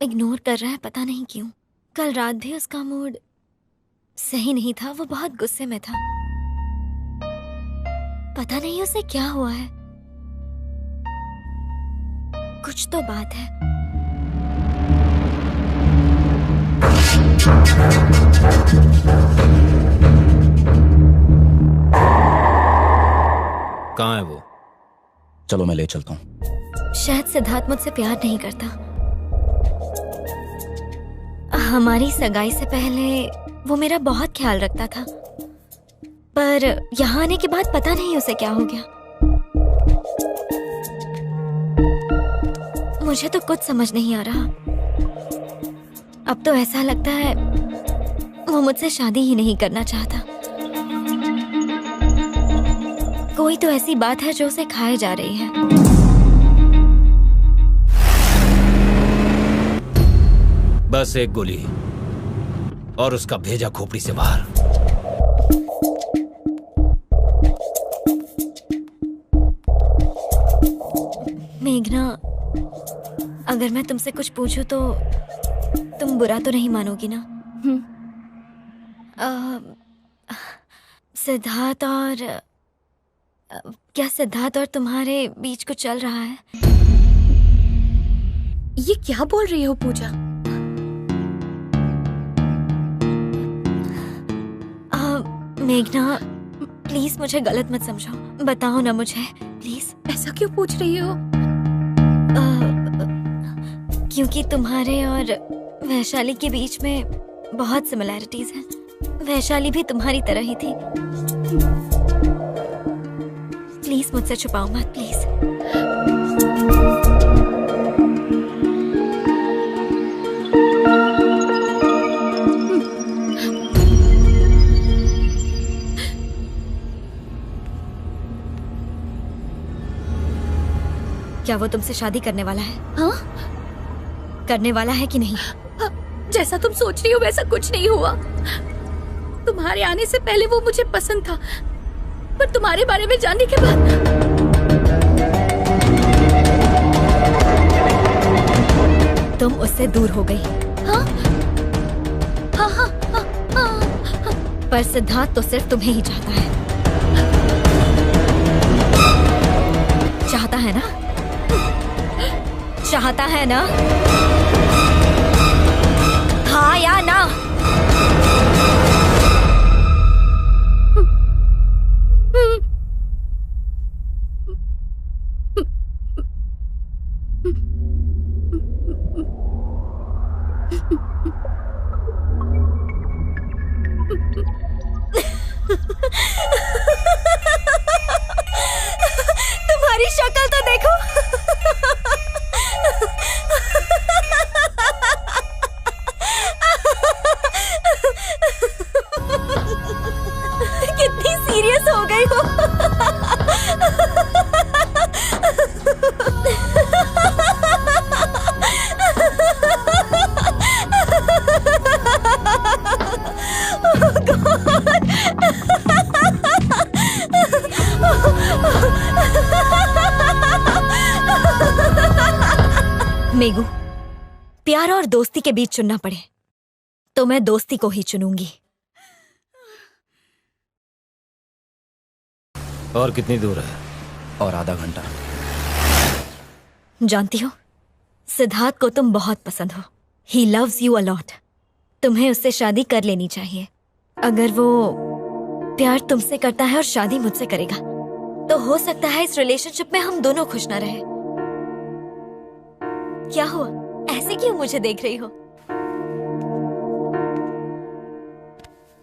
इग्नोर कर रहा है, पता नहीं क्यों। कल रात भी उसका मूड सही नहीं था, वो बहुत गुस्से में था। पता नहीं उसे क्या हुआ है। कुछ तो बात है। कहाँ है वो? चलो मैं ले चलता हूँ। शायद सिद्धार्थ मुझसे प्यार नहीं करता। हमारी सगाई से पहले वो मेरा बहुत ख्याल रखता था, पर यहाँ आने के बाद पता नहीं उसे क्या हो गया। मुझे तो कुछ समझ नहीं आ रहा। अब तो ऐसा लगता है वो मुझसे शादी ही नहीं करना चाहता। कोई तो ऐसी बात है जो उसे खाए जा रही है। बस एक गोली और उसका भेजा खोपड़ी से बाहर। मेघना, अगर मैं तुमसे कुछ पूछूं तो तुम बुरा तो नहीं मानोगी ना? सिद्धार्थ और क्या सिद्धार्थ और तुम्हारे बीच कुछ चल रहा है? ये क्या बोल रही हो पूजा? मेघना, प्लीज मुझे गलत मत समझो, बताओ ना मुझे प्लीज। ऐसा क्यों पूछ रही हो? क्योंकि तुम्हारे और वैशाली के बीच में बहुत सिमिलैरिटीज हैं। वैशाली भी तुम्हारी तरह ही थी। प्लीज मुझसे छुपाओ मत, प्लीज। क्या वो तुमसे शादी करने वाला है? हाँ? करने वाला है कि नहीं? जैसा तुम सोच रही हो वैसा कुछ नहीं हुआ। तुम्हारे आने से पहले वो मुझे पसंद था, पर तुम्हारे बारे में जानने के बाद तुम उससे दूर हो गई। हाँ? हाँ, हाँ, हाँ, हाँ। पर सिद्धार्थ तो सिर्फ तुम्हें ही चाहता है। चाहता है ना? चाहता है ना? हाँ या ना? तुम्हारी शक्ल तो देखो। कितनी सीरियस हो गई हो। मेगू, प्यार और दोस्ती के बीच चुनना पड़े तो मैं दोस्ती को ही चुनूंगी। और कितनी दूर है? और आधा घंटा। जानती हो, सिद्धार्थ को तुम बहुत पसंद हो। He loves you a lot. तुम्हें उससे शादी कर लेनी चाहिए। अगर वो प्यार तुमसे करता है और शादी मुझसे करेगा तो हो सकता है इस रिलेशनशिप में हम दोनों खुश ना रहे। क्या हुआ? ऐसे क्यों मुझे देख रही हो?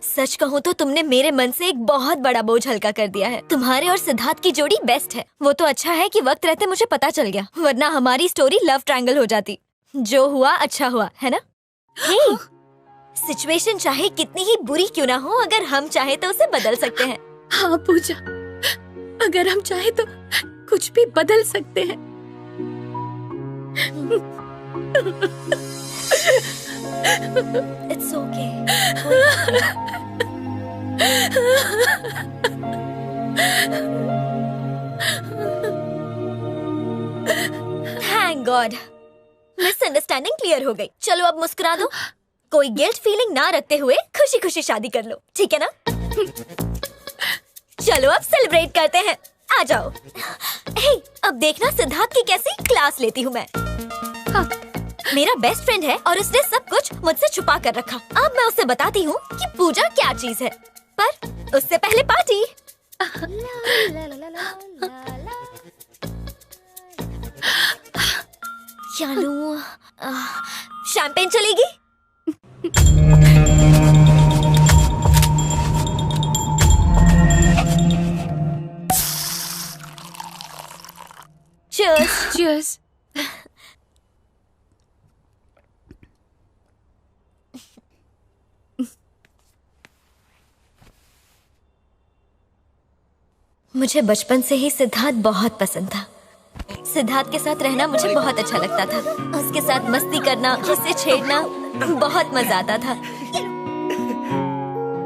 सच कहूँ तो तुमने मेरे मन से एक बहुत बड़ा बोझ हल्का कर दिया है। तुम्हारे और सिद्धार्थ की जोड़ी बेस्ट है। वो तो अच्छा है कि वक्त रहते मुझे पता चल गया, वरना हमारी स्टोरी लव ट्रायंगल हो जाती। जो हुआ अच्छा हुआ, है ना? हे, सिचुएशन चाहे कितनी ही बुरी क्यों ना हो, अगर हम चाहे तो उसे बदल सकते हैं। हाँ पूजा, अगर हम चाहे तो कुछ भी बदल सकते हैं। It's okay. Thank God. Misunderstanding clear हो गई। चलो अब मुस्कुरा दो। कोई गिल्ट फीलिंग ना रखते हुए खुशी खुशी शादी कर लो, ठीक है ना? चलो अब सेलिब्रेट करते हैं। आ जाओ। हे, अब देखना सिद्धार्थ की कैसी क्लास लेती हूँ मैं। हाँ, मेरा बेस्ट फ्रेंड है और उसने सब कुछ मुझसे छुपा कर रखा। अब मैं उसे बताती हूँ कि पूजा क्या चीज है, पर उससे पहले पार्टी। क्या लूं? शैंपेन चलेगी? Cheers. Cheers. मुझे बचपन से ही सिद्धार्थ बहुत पसंद था। सिद्धार्थ के साथ रहना मुझे बहुत अच्छा लगता था। उसके साथ मस्ती करना, उसे छेड़ना बहुत मजा आता था।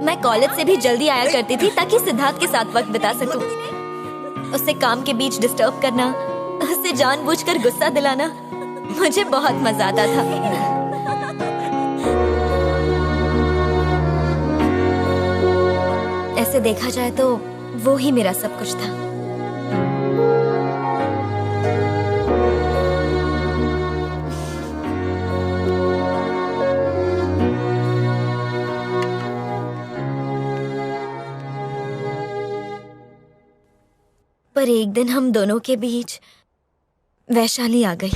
मैं कॉलेज से भी जल्दी आया करती थी ताकि सिद्धार्थ के साथ वक्त बिता सकूं। उसे काम के बीच डिस्टर्ब करना, उसे जानबूझकर गुस्सा दिलाना मुझे बहुत मजा आता था। ऐसे देखा जाए तो वो ही मेरा सब कुछ था। पर एक दिन हम दोनों के बीच वैशाली आ गई।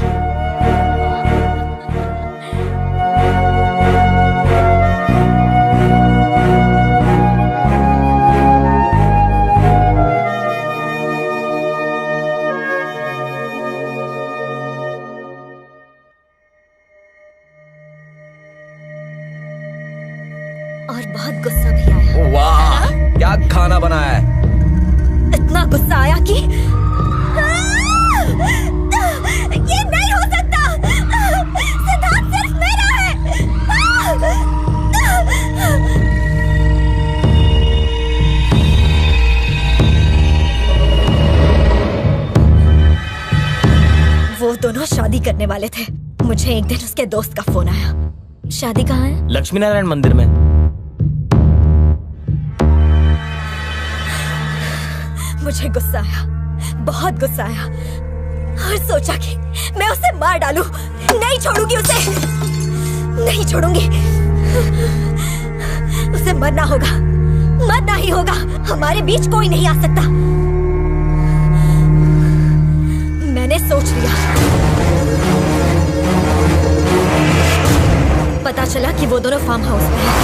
और बहुत गुस्सा भी आया। वाह, क्या खाना बनाया है। इतना गुस्सा आया कि ये नहीं हो सकता। सिद्धार्थ सिर्फ मेरा है। वो दोनों शादी करने वाले थे। मुझे एक दिन उसके दोस्त का फोन आया। शादी कहाँ है? लक्ष्मी नारायण मंदिर में। मुझे गुस्सा आया, बहुत गुस्सा आया और सोचा कि मैं उसे मार डालूं। नहीं छोड़ूंगी उसे, नहीं छोड़ूंगी। उसे मरना होगा, मरना ही होगा। हमारे बीच कोई नहीं आ सकता। मैंने सोच लिया। पता चला कि वो दोनों फार्म हाउस में हैं।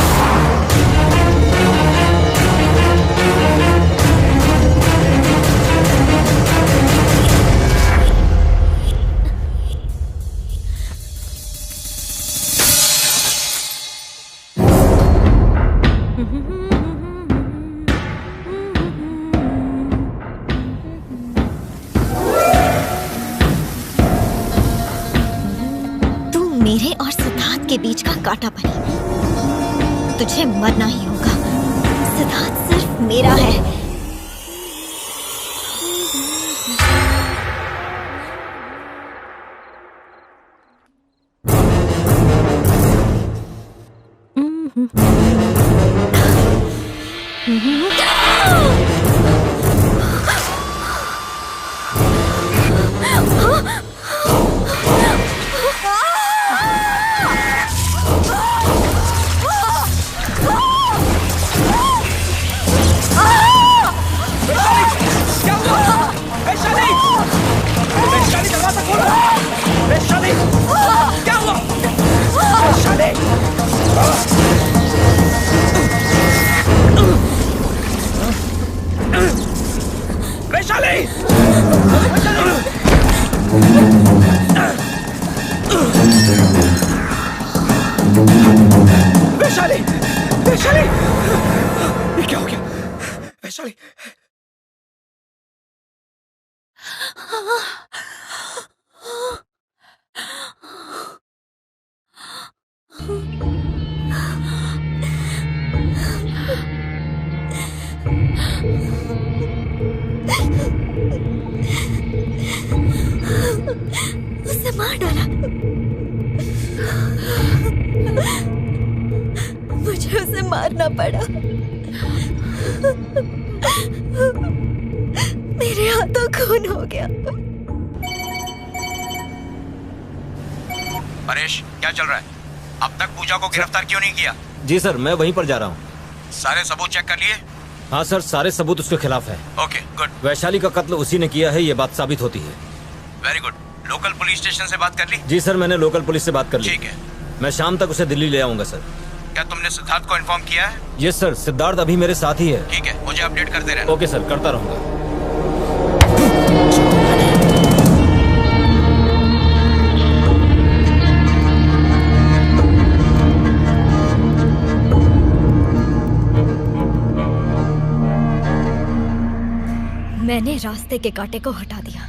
मेरे और सिद्धार्थ के बीच का कांटा बनी। तुझे मरना ही होगा। सिद्धार्थ सिर्फ मेरा है। वैशाली, वैशाली, ये क्या हो गया? वैशाली, उसे मार डाला। मुझे उसे मारना पड़ा। मेरे हाथों खून हो गया। परेश, क्या चल रहा है? अब तक पूजा को गिरफ्तार क्यों नहीं किया? जी सर, मैं वहीं पर जा रहा हूँ। सारे सबूत चेक कर लिए? हाँ सर, सारे सबूत उसके खिलाफ है। Okay, good. वैशाली का कत्ल उसी ने किया है, ये बात साबित होती है। Very good. Local police station से बात कर ली? जी सर, मैंने लोकल पुलिस से बात कर ली। ठीक है। मैं शाम तक उसे दिल्ली ले आऊंगा सर। क्या तुमने सिद्धार्थ को इन्फॉर्म किया है? यस सर, सिद्धार्थ अभी मेरे साथ ही है। ठीक है, मुझे अपडेट करते रहना। ओके सर, करता रहूंगा। मेरे रास्ते के कांटे को हटा दिया।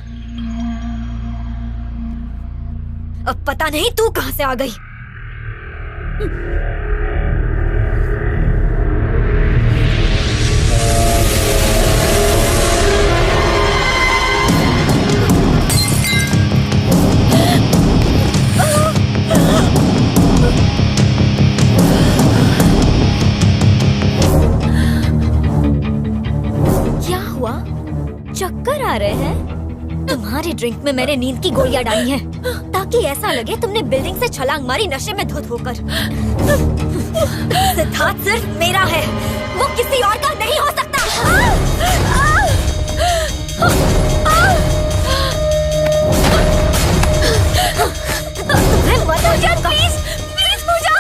अब पता नहीं तू कहां से आ गई। क्या हुआ? चक्कर आ रहे हैं? तुम्हारे ड्रिंक में मैंने नींद की गोलियां डाली हैं, ताकि ऐसा लगे तुमने बिल्डिंग से छलांग मारी नशे में धुत होकर। सिद्धार्थ सिर्फ मेरा है, वो किसी और का नहीं हो सकता। तुम्हें मत हो जाए, प्लीज प्लीज पूजा।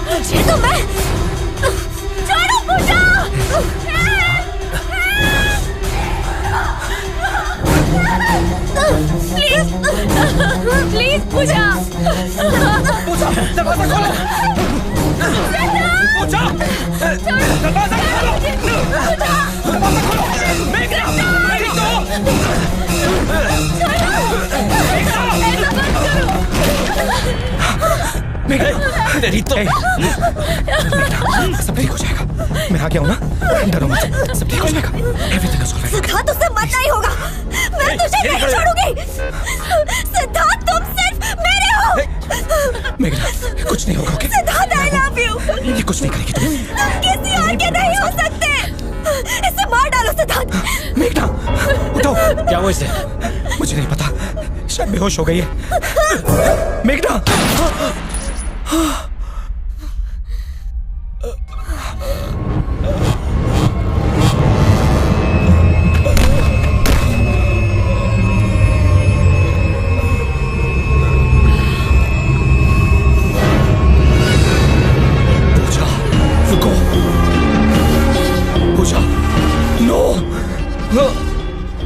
तुझे तो मैं छोड़ो पूजा। प्लीज प्लीज पूजा। पूजा दरवाजा खोलो। पूजा दरवाजा खोलो। दरवाजा खोलो। मेघना मेरी तो तेरी तो सब ठीक हो जाएगा। मैं आ गया हूँ ना, डरो मत, सब ठीक हो जाएगा। Everything is alright. सिद्धार्थ तुझसे मरना ही होगा, मैं तुझे नहीं छोड़ूंगी। सिद्धार्थ तुम सिर्फ मेरे हो। मेघना कुछ नहीं होगा, okay? Siddharth I love you. ये कुछ नहीं करेगी तुम किसी और के नहीं हो सकते। इसे मार डालो सिद्धार्थ। मेघना उठो। क्या हुआ इसे? मुझे नहीं पता, शायद बेहोश हो गई है। मेघना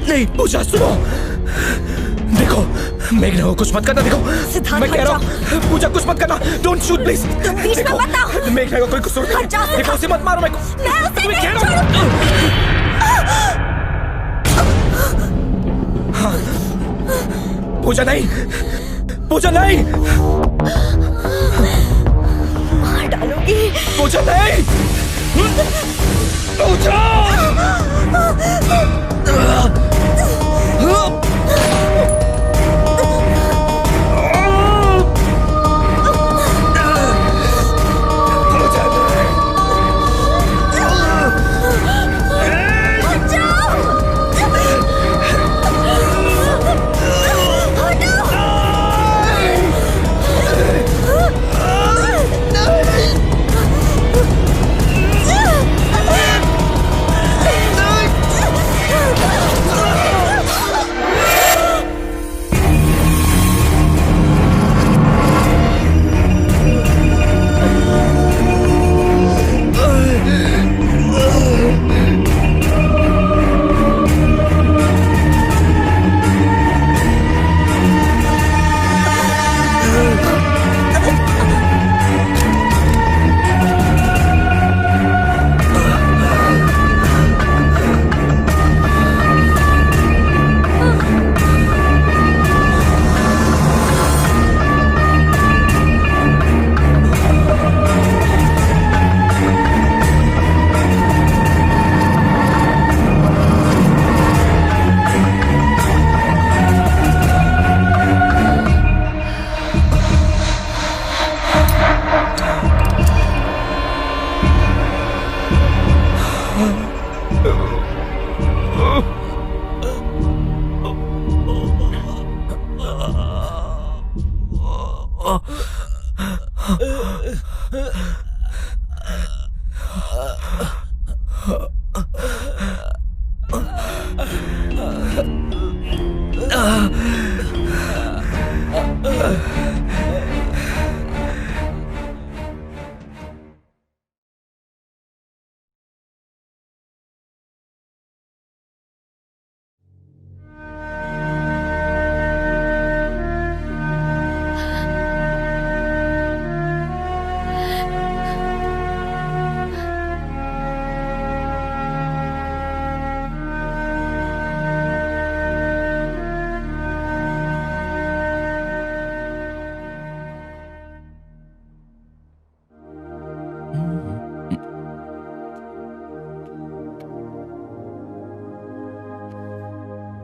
नहीं पूजा, सुनो, देखो मेघना को कुछ मत करना। देखो मैं कह रहा हूँ, पूजा कुछ मत करना। Don't shoot please. तुम बीच में मत आओ। मेघना को कोई कसूर नहीं। देखो उसे मत मारो। मैं उसे नहीं कह रहा हूँ। पूजा नहीं, पूजा नहीं, मार डालूंगी। पूजा नहीं, पूजा।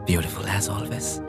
Beautiful as always.